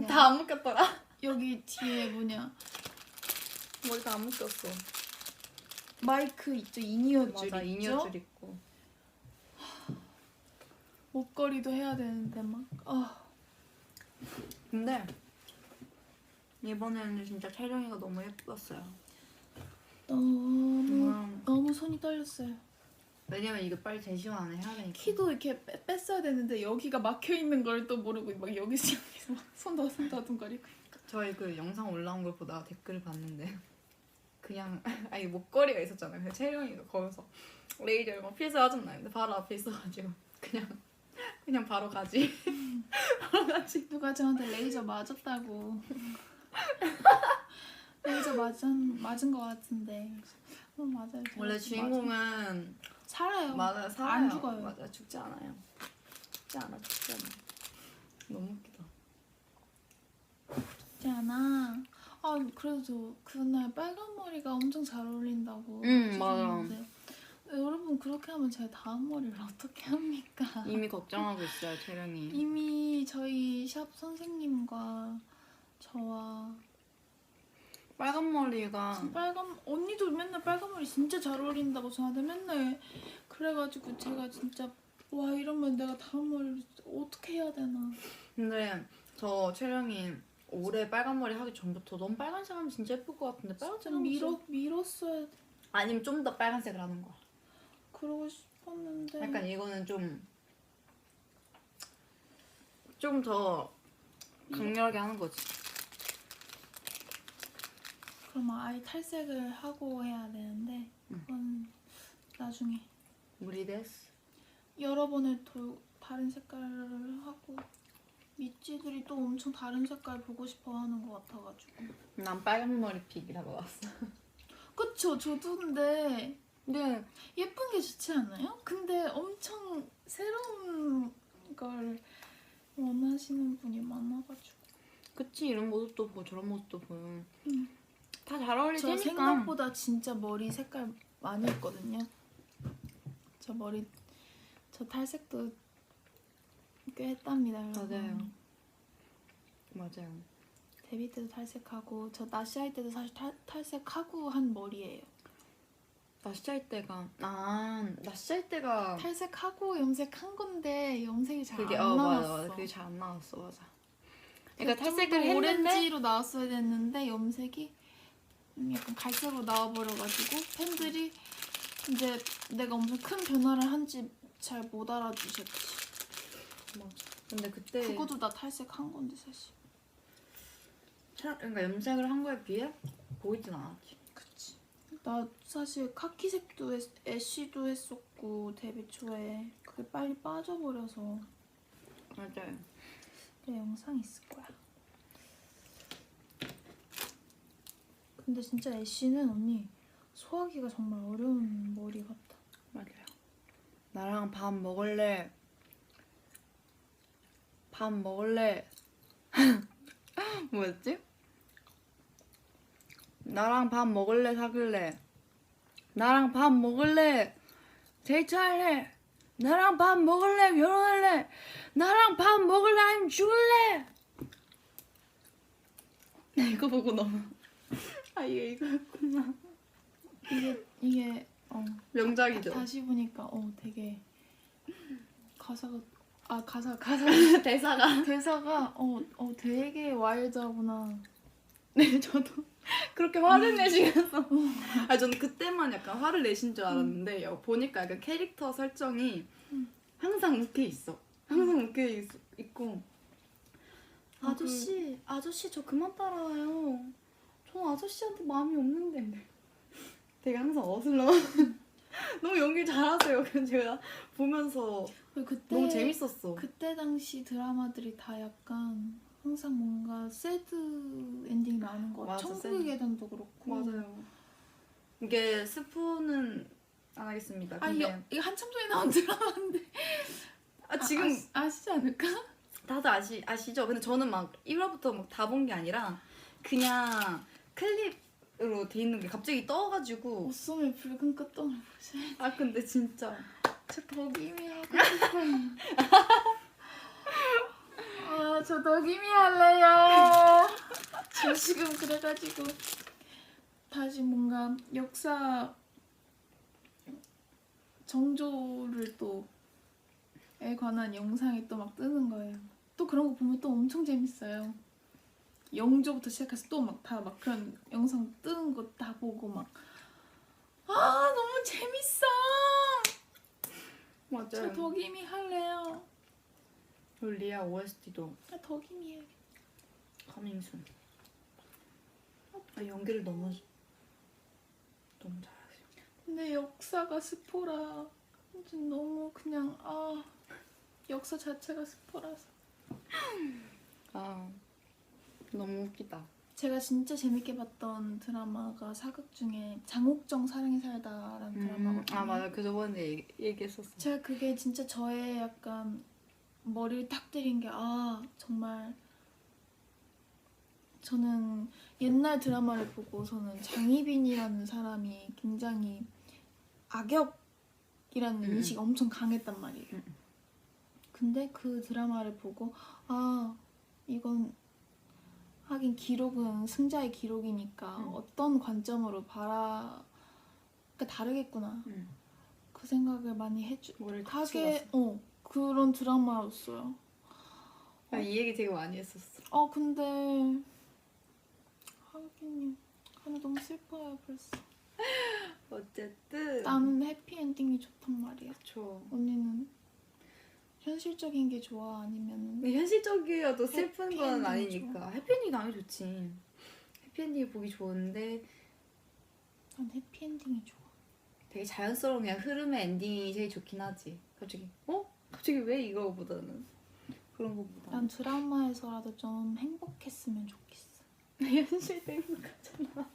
[SPEAKER 2] 다 안 묶였더라.
[SPEAKER 1] 여기 뒤에
[SPEAKER 2] 머리 다 안 묶였어.
[SPEAKER 1] 마이크 있죠, 이니어 줄
[SPEAKER 2] 맞아,
[SPEAKER 1] 있죠?
[SPEAKER 2] 이니어 줄 있고.
[SPEAKER 1] 목걸이도 해야 되는데 막
[SPEAKER 2] 근데 이번에는 진짜 촬영이가 너무 예뻤어요.
[SPEAKER 1] 너무 손이 떨렸어요.
[SPEAKER 2] 왜냐면 이거 빨리 제시원 안에 해야 되니까.
[SPEAKER 1] 키도 이렇게 뺐어야 되는데 여기가 막혀 있는 걸 또 모르고 막 여기서 막 손 더듬거리고.
[SPEAKER 2] 저희 그 영상 올라온 걸 보다가 댓글을 봤는데 그냥 목걸이가 있었잖아요. 그래서 채령이가 거기서 레이저 막 필수하잖아요. 근데 바로 앞에 있어가지고 그냥 바로 가지. 바로 가지.
[SPEAKER 1] 누가 저한테 레이저 맞았다고. 레이저 맞은 거 같은데. 맞아요.
[SPEAKER 2] 원래 주인공은
[SPEAKER 1] 살아요.
[SPEAKER 2] 맞아요, 살아요.
[SPEAKER 1] 안 죽어요.
[SPEAKER 2] 맞아요, 죽지 않아요. 죽지 않아. 너무 웃기다.
[SPEAKER 1] 죽지 않아. 그래도 그날 빨간 머리가 엄청 잘 어울린다고.
[SPEAKER 2] 맞아.
[SPEAKER 1] 여러분 그렇게 하면 제가 다음 머리를 어떻게 합니까?
[SPEAKER 2] 이미 걱정하고 있어요, 채령이.
[SPEAKER 1] 이미 저희 샵 선생님과 저와
[SPEAKER 2] 빨간 머리가
[SPEAKER 1] 언니도 맨날 빨간 머리 진짜 잘 어울린다고 저한테 맨날 그래가지고 제가 진짜 와 이러면 내가 다음 머리를 어떻게 해야 되나.
[SPEAKER 2] 근데 저 채령이 올해 빨간 머리 하기 전부터 너무 빨간색 하면 진짜 예쁠 것 같은데 빨간색 하면
[SPEAKER 1] 밀었어야 돼.
[SPEAKER 2] 아니면 좀 더 빨간색을 하는 거야.
[SPEAKER 1] 그러고 싶었는데
[SPEAKER 2] 약간 이거는 좀 더 강렬하게 하는 거지.
[SPEAKER 1] 그럼 아예 탈색을 하고 해야 되는데 그건 나중에
[SPEAKER 2] 우리 데스.
[SPEAKER 1] 여러 번을 다른 색깔을 하고 미찌들이 또 엄청 다른 색깔 보고 싶어 하는 것 같아가지고.
[SPEAKER 2] 난 빨간 머리 픽이라고 나왔어.
[SPEAKER 1] 그쵸? 저도 근데 예쁜 게 좋지 않아요? 근데 엄청 새로운 걸 원하시는 분이 많아가지고.
[SPEAKER 2] 그치, 이런 모습도 보고 저런 모습도 보고 다 잘 어울리니까.
[SPEAKER 1] 저 생각보다 진짜 머리 색깔 많이 했거든요. 저 탈색도 꽤 했답니다, 여러분.
[SPEAKER 2] 맞아요. 맞아요.
[SPEAKER 1] 데뷔 때도 탈색하고 저 나시 할 때도 사실 탈색하고 한 머리예요.
[SPEAKER 2] 나시할 때가 나시할 때가
[SPEAKER 1] 탈색하고 염색한 건데 염색이 잘
[SPEAKER 2] 그게
[SPEAKER 1] 안 나왔어.
[SPEAKER 2] 맞아. 그게 잘 안 나왔어. 맞아. 그러니까
[SPEAKER 1] 탈색을
[SPEAKER 2] 탈색을 했는데
[SPEAKER 1] 오렌지로 나왔어야 됐는데 염색이 약간 갈색으로 나와버려가지고 팬들이 이제 내가 엄청 큰 변화를 한지 잘 못 알아주셨지.
[SPEAKER 2] 맞아. 근데 그때
[SPEAKER 1] 그것도 나 탈색한 건데 사실.
[SPEAKER 2] 그러니까 염색을 한 거에 비해 보이진 않았지.
[SPEAKER 1] 그치. 나 사실 카키색도 애쉬도 했었고 데뷔 초에 그게 빨리 빠져버려서.
[SPEAKER 2] 맞아요.
[SPEAKER 1] 내 영상 있을 거야. 근데 진짜 애쉬는 언니 소화하기가 정말 어려운 머리 같다.
[SPEAKER 2] 맞아요. 나랑 밥 먹을래. 밥 먹을래. 뭐였지? 나랑 밥 먹을래 사귈래. 나랑 밥 먹을래. 데이트할래. 나랑 밥 먹을래. 결혼할래. 나랑 밥 먹을래. 아니면 죽을래. 이거 보고 너무 이게 이거였구나.
[SPEAKER 1] 이게
[SPEAKER 2] 명작이죠.
[SPEAKER 1] 다시 보니까 되게 가사가
[SPEAKER 2] 대사가
[SPEAKER 1] 대사가 되게 와일드하구나.
[SPEAKER 2] 네, 저도 그렇게 화를 내시면서 저는 그때만 약간 화를 내신 줄 알았는데 보니까 약간 캐릭터 설정이 항상 웃게 있어. 항상 웃게 있고 아저씨 저 그만 따라와요. 저 아저씨한테 마음이 없는데 되게 항상 어슬렁 너무 연기 잘하세요. 그래서 제가 보면서
[SPEAKER 1] 그때
[SPEAKER 2] 너무 재밌었어.
[SPEAKER 1] 그때 당시 드라마들이 다 약간 항상 뭔가 새드 엔딩이 많은 것 같아.
[SPEAKER 2] 맞아,
[SPEAKER 1] 천국의
[SPEAKER 2] 새드.
[SPEAKER 1] 계단도 그렇고.
[SPEAKER 2] 맞아요. 이게 스포는 안 하겠습니다. 근데
[SPEAKER 1] 이거 한참 전에 나온 드라마인데.
[SPEAKER 2] 지금
[SPEAKER 1] 아시지 않을까?
[SPEAKER 2] 다들 아시죠? 근데 저는 막 1화부터 막 다 본 게 아니라 그냥 클립으로 돼 있는 게 갑자기 떠가지고
[SPEAKER 1] 옷소매 붉은 끝동을 보셔야 돼.
[SPEAKER 2] 근데 진짜
[SPEAKER 1] 저 덕이미 하고 싶어요. 저 덕이미 할래요. 저 지금 그래가지고 다시 뭔가 역사 정조를 또에 관한 영상이 또 막 뜨는 거예요. 또 그런 거 보면 또 엄청 재밌어요. 영조부터 시작해서 또 막 다 막 그런 영상 뜨는 거 다 보고 막 너무 재밌어.
[SPEAKER 2] 맞아요.
[SPEAKER 1] 저 덕이미 할래요.
[SPEAKER 2] 리아 OST도
[SPEAKER 1] 덕이미 해야겠다.
[SPEAKER 2] 커밍순. 연기를 너무 잘하세요.
[SPEAKER 1] 근데 역사가 스포라 좀 너무 그냥 역사 자체가 스포라서.
[SPEAKER 2] 너무 웃기다.
[SPEAKER 1] 제가 진짜 재밌게 봤던 드라마가 사극 중에 장옥정 사랑이 살다라는 드라마거든요.
[SPEAKER 2] 맞아. 그 저번에 얘기했었어.
[SPEAKER 1] 제가 그게 진짜 저의 약간 머리를 딱 때린 게 정말 저는 옛날 드라마를 보고서는 장희빈이라는 사람이 굉장히 악역이라는 인식이 엄청 강했단 말이에요. 근데 그 드라마를 보고 이건 하긴 기록은 승자의 기록이니까 어떤 관점으로 그러니까 다르겠구나. 그 생각을 많이 하게 그런 드라마였어요.
[SPEAKER 2] 이 얘기 되게 많이 했었어.
[SPEAKER 1] 근데 하긴 너무 슬퍼요 벌써.
[SPEAKER 2] 어쨌든
[SPEAKER 1] 나는 해피엔딩이 좋단 말이야.
[SPEAKER 2] 그쵸.
[SPEAKER 1] 언니는 현실적인 게 좋아 아니면
[SPEAKER 2] 근데 현실적이어도 슬픈 건
[SPEAKER 1] 해피엔딩이
[SPEAKER 2] 아니니까. 해피엔딩 당연히 좋지. 해피엔딩이 보기 좋은데
[SPEAKER 1] 난 해피엔딩이 좋아.
[SPEAKER 2] 되게 자연스러운 그냥 흐름의 엔딩이 제일 좋긴 하지. 갑자기 왜 이거보다는 그런 거보다.
[SPEAKER 1] 난 드라마에서라도 좀 행복했으면 좋겠어.
[SPEAKER 2] 현실 행복하잖아.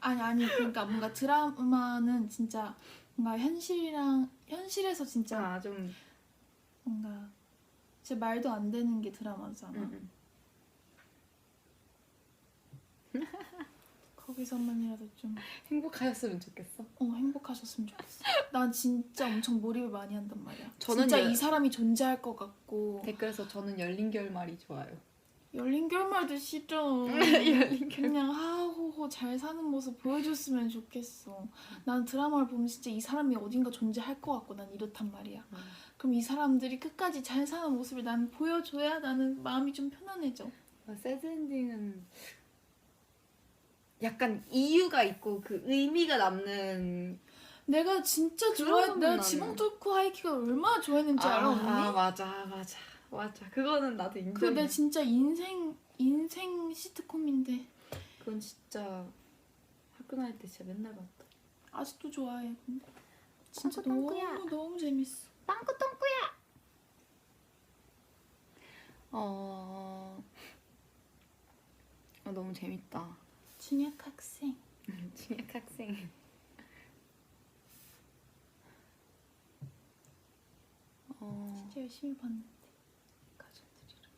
[SPEAKER 1] 아니 그러니까 뭔가 드라마는 진짜 뭔가 현실에서 진짜
[SPEAKER 2] 좀
[SPEAKER 1] 뭔가 진짜 말도 안 되는 게 드라마잖아. 거기서만이라도 좀
[SPEAKER 2] 행복하셨으면 좋겠어.
[SPEAKER 1] 행복하셨으면 좋겠어. 난 진짜 엄청 몰입을 많이 한단 말이야.
[SPEAKER 2] 저는
[SPEAKER 1] 진짜 이 사람이 존재할 것 같고.
[SPEAKER 2] 댓글에서 저는 열린 결말이 좋아요.
[SPEAKER 1] 열린 결말도 싫어.
[SPEAKER 2] 열린 결말.
[SPEAKER 1] 그냥 하호호 잘 사는 모습 보여줬으면 좋겠어. 난 드라마를 보면 진짜 이 사람이 어딘가 존재할 것 같고 난 이렇단 말이야. 그럼 이 사람들이 끝까지 잘 사는 모습을 난 보여줘야 나는 마음이 좀 편안해져.
[SPEAKER 2] 새드 엔딩은 약간 이유가 있고 그 의미가 남는.
[SPEAKER 1] 내가 진짜
[SPEAKER 2] 그런
[SPEAKER 1] 좋아했.
[SPEAKER 2] 거는
[SPEAKER 1] 내가
[SPEAKER 2] 나는-
[SPEAKER 1] 지붕 뚫고 하이키가 얼마나 좋아했는지 알아 언니?
[SPEAKER 2] 맞아. 그거는 나도 인정해.
[SPEAKER 1] 그거 내 진짜 인생 시트콤인데
[SPEAKER 2] 그건 진짜 학교 다닐 때 진짜 맨날 봤다.
[SPEAKER 1] 아직도 좋아해. 근데 진짜
[SPEAKER 2] 빵꾸똥꾸야.
[SPEAKER 1] 너무 재밌어.
[SPEAKER 2] 빵꾸똥꾸야. 너무 재밌다.
[SPEAKER 1] 준혁 학생.
[SPEAKER 2] 진혁 학생.
[SPEAKER 1] 진짜 열심히 봤는데 가족들이랑.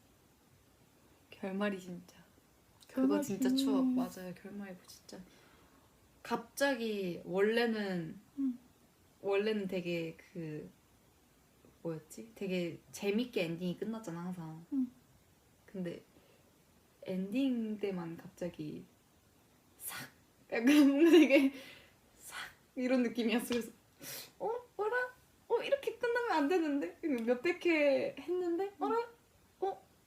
[SPEAKER 2] 결말이 진짜.
[SPEAKER 1] 결말
[SPEAKER 2] 그거 진짜 추억. 맞아요. 결말이고 진짜. 갑자기 원래는 되게 그 뭐였지? 되게 재밌게 엔딩이 끝났잖아 항상. 근데 엔딩 때만 갑자기 싹 약간 뭔가 되게 싹 이런 느낌이었어. 그래서 뭐라? 이렇게 끝나면 안 되는데 몇백 회 했는데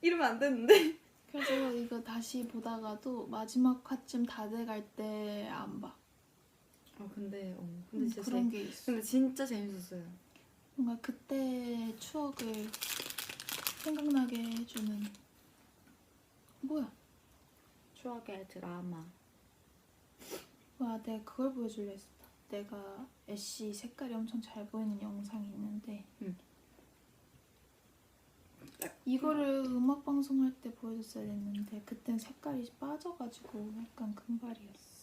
[SPEAKER 2] 이러면 안 되는데.
[SPEAKER 1] 그래서 이거 다시 보다가도 마지막 화쯤 다 돼갈 때 안 봐.
[SPEAKER 2] 근데 진짜
[SPEAKER 1] 그런 게 있어.
[SPEAKER 2] 근데 진짜 재밌었어요.
[SPEAKER 1] 뭔가 그때 추억을 생각나게 해주는. 뭐야?
[SPEAKER 2] 추억의 드라마.
[SPEAKER 1] 와, 내가 그걸 보여줄래 했어. 내가 애쉬 색깔이 엄청 잘 보이는 영상이 있는데 이거를 음악 방송할 때 보여줬어야 됐는데 그땐 색깔이 빠져가지고 약간 금발이었어.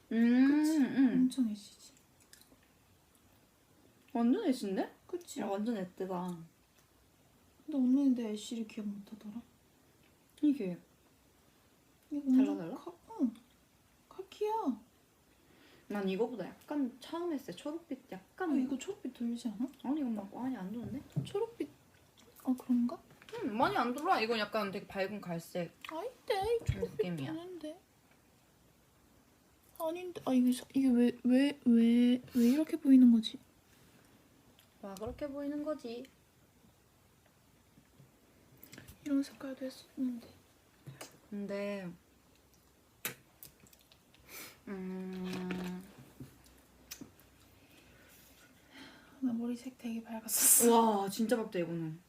[SPEAKER 1] 그치? 엄청 애쉬지.
[SPEAKER 2] 완전 애쉬인데?
[SPEAKER 1] 그치?
[SPEAKER 2] 야, 완전 애뜨다.
[SPEAKER 1] 근데 언니는 내 애쉬를 기억 못하더라.
[SPEAKER 2] 이게
[SPEAKER 1] 이거
[SPEAKER 2] 달라?
[SPEAKER 1] 카키야.
[SPEAKER 2] 난 이거보다 약간 처음 했을 때 초록빛 약간.
[SPEAKER 1] 이거 초록빛 돌리지 않아?
[SPEAKER 2] 아니 이건 막 많이 안 도는데?
[SPEAKER 1] 초록빛. 그런가?
[SPEAKER 2] 많이 안 돌아. 이건 약간 되게 밝은 갈색
[SPEAKER 1] 아닌데 초록빛
[SPEAKER 2] 느낌이야.
[SPEAKER 1] 도는데. 아닌데. 이게 왜 이렇게 보이는 거지?
[SPEAKER 2] 와 그렇게 보이는 거지.
[SPEAKER 1] 이런 색깔도 했었는데.
[SPEAKER 2] 근데
[SPEAKER 1] 나 머리색 되게 밝았었어.
[SPEAKER 2] 와 진짜 밝다 이거는.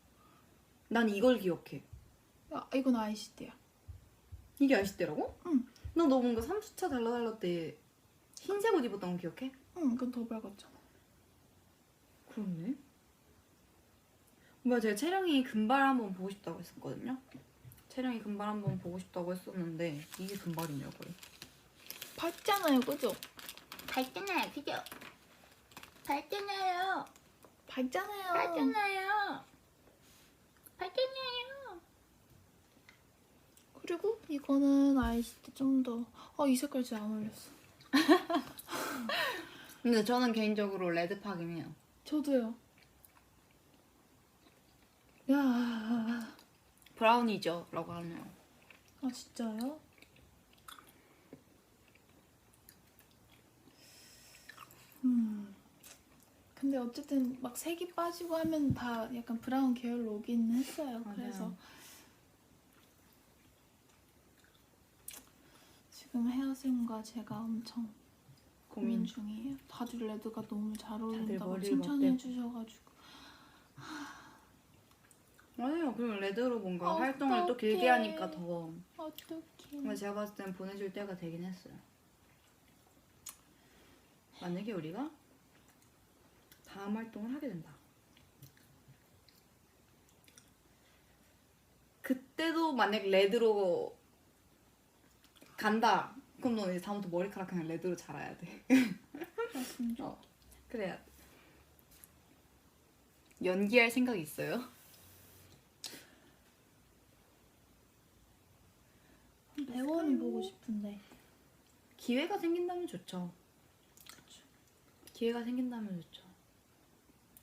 [SPEAKER 2] 난 이걸 기억해.
[SPEAKER 1] 이건 아이시대야.
[SPEAKER 2] 이게 아이시대라고?
[SPEAKER 1] 응.
[SPEAKER 2] 너 뭔가 3주차 달라달라 때 흰색 옷 입었던 거 기억해?
[SPEAKER 1] 응, 이건 더 밝았잖아.
[SPEAKER 2] 그렇네. 뭔가 제가 채령이 금발 한번 보고 싶다고 했었거든요. 채령이 금발 한번 보고 싶다고 했었는데 이게 금발이냐고요.
[SPEAKER 1] 밝잖아요, 그죠?
[SPEAKER 2] 밝잖아요, 그죠? 밝잖아요.
[SPEAKER 1] 밝잖아요.
[SPEAKER 2] 밝잖아요. 밝잖아요.
[SPEAKER 1] 그리고 이거는 아이시대 좀 더. 이 색깔 진짜 안 어울렸어.
[SPEAKER 2] 근데 저는 개인적으로 레드파긴 해요.
[SPEAKER 1] 저도요. 야.
[SPEAKER 2] 브라운이죠? 라고 하네요.
[SPEAKER 1] 진짜요? 근데 어쨌든 막 색이 빠지고 하면 다 약간 브라운 계열로 오긴 했어요.
[SPEAKER 2] 맞아요.
[SPEAKER 1] 그래서 지금 헤어색과 제가 엄청 고민 중이에요. 다들 레드가 너무 잘 어울린다고 칭찬해 주셔가지고.
[SPEAKER 2] 맞아요. 그리고 레드로 뭔가
[SPEAKER 1] 어떡해.
[SPEAKER 2] 활동을 또 길게 하니까 더.
[SPEAKER 1] 어떡해.
[SPEAKER 2] 근데 제가 봤을 땐 보내줄 때가 되긴 했어요. 만약에 우리가 다음 활동을 하게 된다. 그때도 만약 레드로 간다. 그럼 너 이제 다음부터 머리카락 그냥 레드로 자라야 돼.
[SPEAKER 1] 맞습니다.
[SPEAKER 2] 그래야 돼. 연기할 생각 있어요?
[SPEAKER 1] 배우는 보고
[SPEAKER 2] 기회가 생긴다면 좋죠. 기회가 생긴다면 좋죠.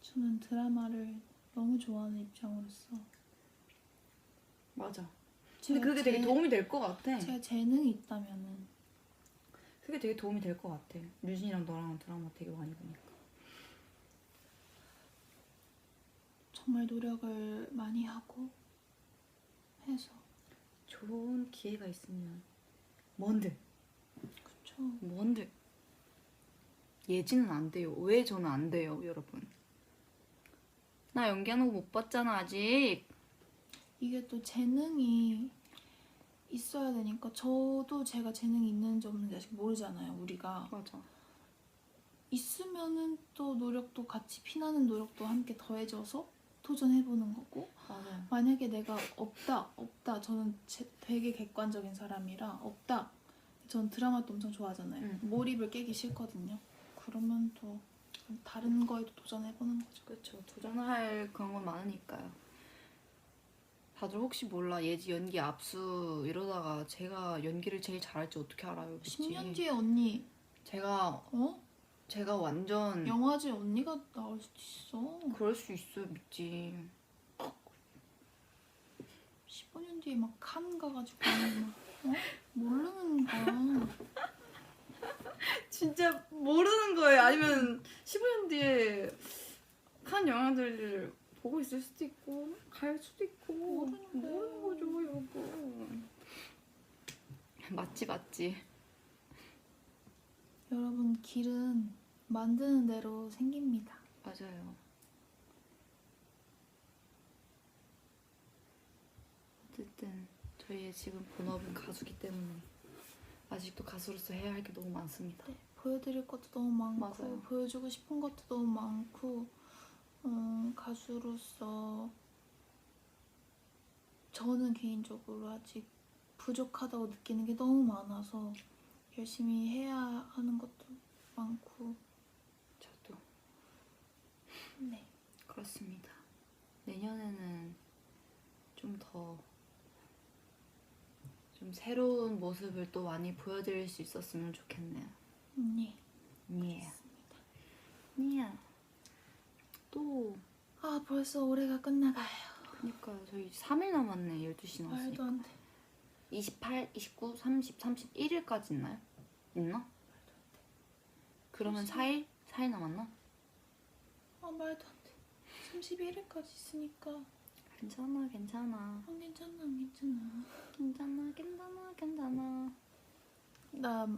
[SPEAKER 1] 저는 드라마를 너무 좋아하는 입장으로서
[SPEAKER 2] 맞아. 근데 그게 되게 도움이 될 것 같아.
[SPEAKER 1] 제가 재능이 있다면은
[SPEAKER 2] 그게 되게 도움이 될 것 같아. 류진이랑 너랑 드라마 되게 많이 보니까.
[SPEAKER 1] 정말 노력을 많이 하고 해서
[SPEAKER 2] 좋은 기회가 있으면 뭔들.
[SPEAKER 1] 그쵸.
[SPEAKER 2] 뭔들. 예지는 안 돼요. 왜 저는 안 돼요, 여러분? 나 연기하는 거 못 봤잖아 아직.
[SPEAKER 1] 이게 또 재능이 있어야 되니까 저도 제가 재능이 있는지 없는지 아직 모르잖아요. 우리가
[SPEAKER 2] 맞아.
[SPEAKER 1] 있으면은 또 노력도 같이 피나는 노력도 함께 더해져서 도전해보는 거고
[SPEAKER 2] 맞아요.
[SPEAKER 1] 만약에 내가 없다 저는 되게 객관적인 사람이라 없다 전 드라마도 엄청 좋아하잖아요. 몰입을 깨기 싫거든요. 그러면 또 다른 거에도 도전해보는 거죠.
[SPEAKER 2] 그렇죠. 도전할 그런 건 많으니까요. 다들 혹시 몰라 예지 연기 압수 이러다가 제가 연기를 제일 잘할지 어떻게 알아요? 그치?
[SPEAKER 1] 10년 뒤에 언니
[SPEAKER 2] 제가 완전
[SPEAKER 1] 영화제 언니가 나올 수도 있어.
[SPEAKER 2] 그럴 수 있어요. 믿지.
[SPEAKER 1] 15년 뒤에 막 칸 가가지고 막 모르는 거야.
[SPEAKER 2] 진짜 모르는 거예요. 아니면 15년 뒤에 칸 영화들을 보고 있을 수도 있고 갈 수도 있고 모르는 거죠, 여러분. 맞지.
[SPEAKER 1] 여러분 길은 만드는 대로 생깁니다.
[SPEAKER 2] 맞아요. 어쨌든 저희의 지금 본업은 가수기 때문에 아직도 가수로서 해야 할 게 너무 많습니다.
[SPEAKER 1] 네, 보여드릴 것도 너무 많고
[SPEAKER 2] 맞아요.
[SPEAKER 1] 보여주고 싶은 것도 너무 많고 가수로서 저는 개인적으로 아직 부족하다고 느끼는 게 너무 많아서 열심히 해야 하는 것도 많고
[SPEAKER 2] 저도
[SPEAKER 1] 네.
[SPEAKER 2] 그렇습니다. 내년에는 좀 더 좀 새로운 모습을 또 많이 보여드릴 수 있었으면 좋겠네요.
[SPEAKER 1] 네.
[SPEAKER 2] 예.
[SPEAKER 1] 맞습니다.
[SPEAKER 2] 니야. 또
[SPEAKER 1] 벌써 올해가 끝나가요.
[SPEAKER 2] 그니까요. 저희 3일 남았네. 12시
[SPEAKER 1] 말도
[SPEAKER 2] 남았으니까.
[SPEAKER 1] 안 돼.
[SPEAKER 2] 28, 29, 30, 31일까지 있나요? 있나? 그러면 4일? 4일 남았나?
[SPEAKER 1] 말도 안 돼. 31일까지 있으니까
[SPEAKER 2] 괜찮아.
[SPEAKER 1] 괜찮아 나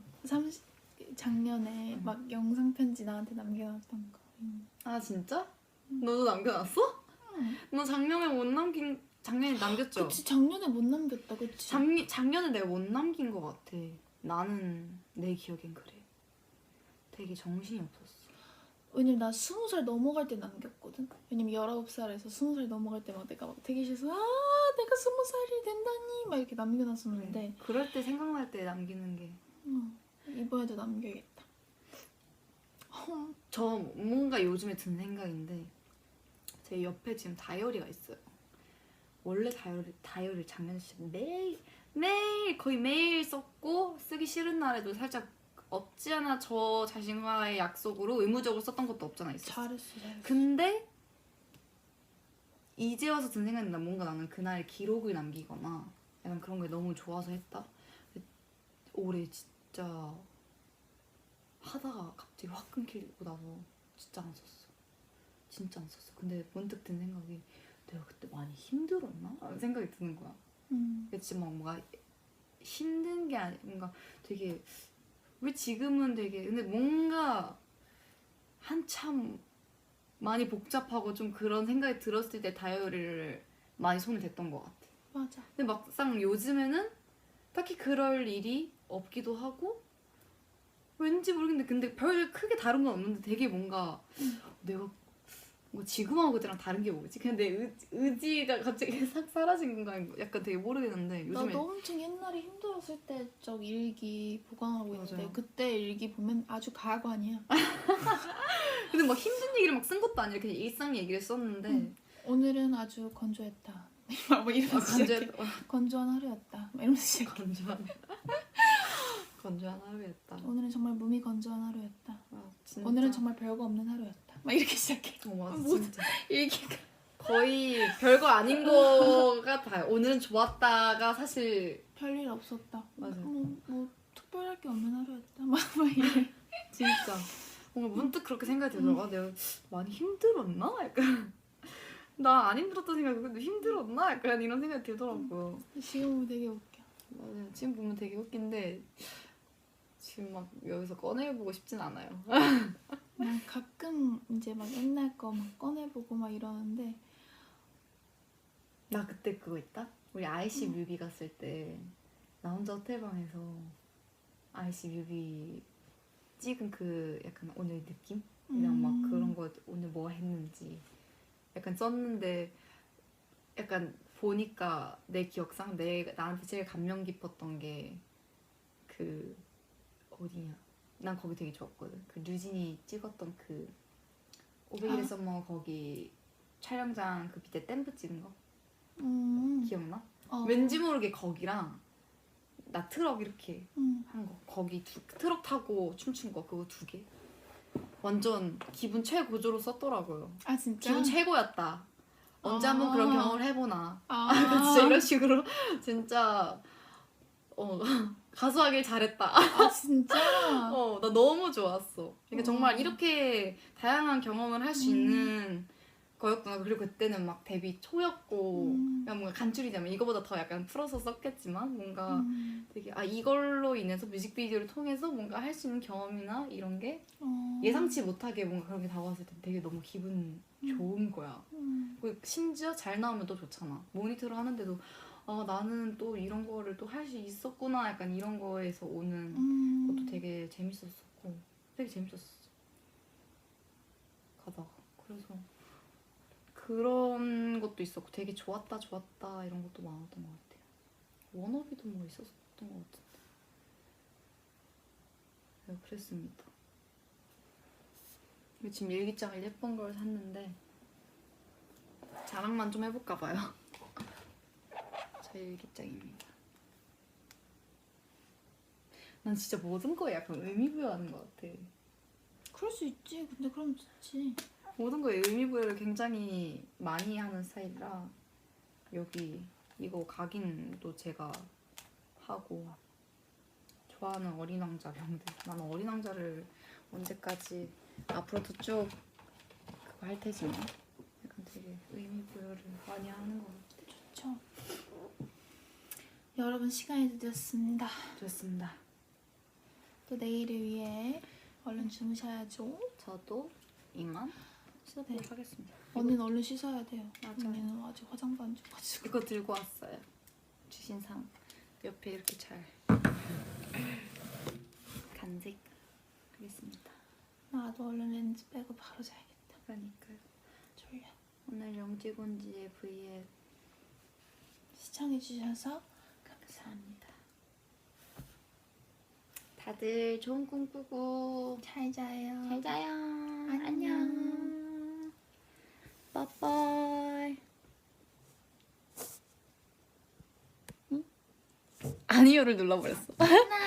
[SPEAKER 1] 작년에 막 영상 편지 나한테 남겨놨던 거.
[SPEAKER 2] 아 진짜? 너도 남겨놨어?
[SPEAKER 1] 응.
[SPEAKER 2] 너 작년에 남겼죠?
[SPEAKER 1] 그치 작년에 못 남겼다 그치?
[SPEAKER 2] 작년에 내가 못 남긴 것 같아. 나는 내 기억엔 그래. 되게 정신이 없었어.
[SPEAKER 1] 왜냐면 나 20살 넘어갈 때 남겼거든. 왜냐면 19살에서 20살 넘어갈 때 막 내가 막 대기실에서 내가 20살이 된다니 막 이렇게 남겨놨었는데
[SPEAKER 2] 그럴 때 생각날 때 남기는 게
[SPEAKER 1] 이번에도 남겨야겠다.
[SPEAKER 2] 저 뭔가 요즘에 든 생각인데 제 옆에 지금 다이어리가 있어요. 원래 다이어리를 작년에 진짜 매일 거의 매일 썼고 쓰기 싫은 날에도 살짝 없지 않아 저 자신과의 약속으로 의무적으로 썼던 것도 없잖아 있었어.
[SPEAKER 1] 잘했어.
[SPEAKER 2] 근데 이제 와서 든 생각이 나. 뭔가 나는 그날 기록을 남기거나 약간 그런 게 너무 좋아서 했다. 올해 진짜 하다가 갑자기 확 끊기고 나서 진짜 안 썼어. 진짜 안 썼어. 근데 문득 든 생각이 내가 그때 많이 힘들었나? 라는 생각이 드는 거야. 진짜 막 뭔가 힘든 게 아니 뭔가 되게 왜 지금은 되게 근데 뭔가 한참 많이 복잡하고 좀 그런 생각이 들었을 때 다이어리를 많이 손에 댔던 것 같아.
[SPEAKER 1] 맞아.
[SPEAKER 2] 근데 막상 요즘에는 딱히 그럴 일이 없기도 하고 왠지 모르겠는데 근데 별 크게 다른 건 없는데 되게 뭔가 내가 뭐 지금하고 그때랑 다른 게 뭐지? 그냥 내 의지가 갑자기 싹 사라진 건가 약간 되게 모르겠는데 요즘에
[SPEAKER 1] 나도 엄청 옛날에 힘들었을 때 적 일기 보관하고 있는데
[SPEAKER 2] 맞아요.
[SPEAKER 1] 그때 일기 보면 아주 가관이야.
[SPEAKER 2] 근데 막 힘든 얘기를 막 쓴 것도 아니라 그냥 일상 얘기를 썼는데
[SPEAKER 1] 오늘은 아주 건조했다. 뭐 이러면서 시작해. 건조한 하루였다. 막 이러면서 시작해.
[SPEAKER 2] 건조한 건조한 하루였다.
[SPEAKER 1] 오늘은 정말 몸이 건조한 하루였다.
[SPEAKER 2] 아, 진짜.
[SPEAKER 1] 오늘은 정말 별거 없는 하루였다. 막 이렇게 시작해.
[SPEAKER 2] 맞아,
[SPEAKER 1] 뭐-
[SPEAKER 2] 진짜.
[SPEAKER 1] 얘기가.
[SPEAKER 2] 거의 별거 아닌 거가 다. 오늘은 좋았다가 사실
[SPEAKER 1] 별일 없었다.
[SPEAKER 2] 맞아.
[SPEAKER 1] 뭐 특별할 게 없는 하루였다. 막 이래.
[SPEAKER 2] 진짜 뭔가 문득 그렇게 생각이 들더라고. 내가 많이 힘들었나? 약간 나 안 힘들었던 생각이 근데 힘들었나? 약간 이런 생각이 들더라고요.
[SPEAKER 1] 지금 보면 되게 웃겨.
[SPEAKER 2] 맞아요. 지금 보면 되게 웃긴데 지금 막 여기서 꺼내보고 싶진 않아요.
[SPEAKER 1] 난 가끔 이제 막 옛날 거 막 꺼내보고 막 이러는데
[SPEAKER 2] 나 그때 그거 있다? 우리 IC 뮤비 갔을 때 나 혼자 호텔방에서 IC 뮤비 찍은 그 약간 오늘 느낌이랑 막 그런 거 오늘 뭐 했는지 약간 썼는데 약간 보니까 내 기억상 나한테 제일 감명 깊었던 게 그 어디냐? 난 거기 되게 좋았거든. 그 류진이 찍었던 그 500일의 썸머 거기 촬영장 그 밑에 댐프 찍은 거 기억나? 왠지 모르게 거기랑 나 트럭 이렇게 한 거 거기 트럭 타고 춤춘 거 그거 2개 완전 기분 최고조로 썼더라고요.
[SPEAKER 1] 아 진짜?
[SPEAKER 2] 기분 최고였다. 언제 한번 그런 경험을 해보나. 진짜 이런 식으로 진짜 가수하길 잘했다.
[SPEAKER 1] 아 진짜?
[SPEAKER 2] 나 너무 좋았어. 그러니까 정말 이렇게 다양한 경험을 할 수 있는 거였구나. 그리고 그때는 막 데뷔 초였고 그냥 뭔가 간추리자면 이거보다 더 약간 풀어서 썼겠지만 뭔가 되게 이걸로 인해서 뮤직비디오를 통해서 뭔가 할 수 있는 경험이나 이런 게 예상치 못하게 뭔가 그런 게 다가왔을 때 되게 너무 기분 좋은 거야. 그리고 심지어 잘 나오면 또 좋잖아. 모니터를 하는데도 나는 또 이런 거를 또 할 수 있었구나 약간 이런 거에서 오는 것도 되게 재밌었었고 되게 재밌었어. 가다가 그래서 그런 것도 있었고 되게 좋았다 이런 것도 많았던 것 같아요. 워너비도 뭐 있었던 것 같은데. 네, 그랬습니다. 지금 일기장을 예쁜 걸 샀는데 자랑만 좀 해볼까 봐요. 제 일기장입니다. 난 진짜 모든 거에 약간 의미부여하는 것 같아.
[SPEAKER 1] 그럴 수 있지. 근데 그럼 좋지.
[SPEAKER 2] 모든 거에 의미부여를 굉장히 많이 하는 스타일이라 여기 이거 각인도 제가 하고 좋아하는 어린 왕자 병들. 나는 어린 왕자를 언제까지 앞으로도 쭉 그거 할 테지만 약간 되게 의미부여를 많이 하는 것 같아.
[SPEAKER 1] 좋죠. 여러분 시간이 늦었습니다.
[SPEAKER 2] 좋습니다.
[SPEAKER 1] 또 내일을 위해 얼른 주무셔야죠.
[SPEAKER 2] 저도 이만 씻어보도록 하겠습니다.
[SPEAKER 1] 언니는 얼른 씻어야 돼요.
[SPEAKER 2] 맞아요.
[SPEAKER 1] 언니는 아직 화장도 안 줘가지고.
[SPEAKER 2] 이거 들고 왔어요. 주신 상 옆에 이렇게 잘 간직하겠습니다.
[SPEAKER 1] 나도 얼른 렌즈 빼고 바로 자야겠다.
[SPEAKER 2] 그러니까요.
[SPEAKER 1] 졸려.
[SPEAKER 2] 오늘 령지곤지의 V앱
[SPEAKER 1] 시청해주셔서 감사합니다.
[SPEAKER 2] 다들 좋은 꿈 꾸고
[SPEAKER 1] 잘 자요.
[SPEAKER 2] 잘 자요.
[SPEAKER 1] 안녕.
[SPEAKER 2] 빠빠이. 아니요를 눌러버렸어.
[SPEAKER 1] 굿나잇.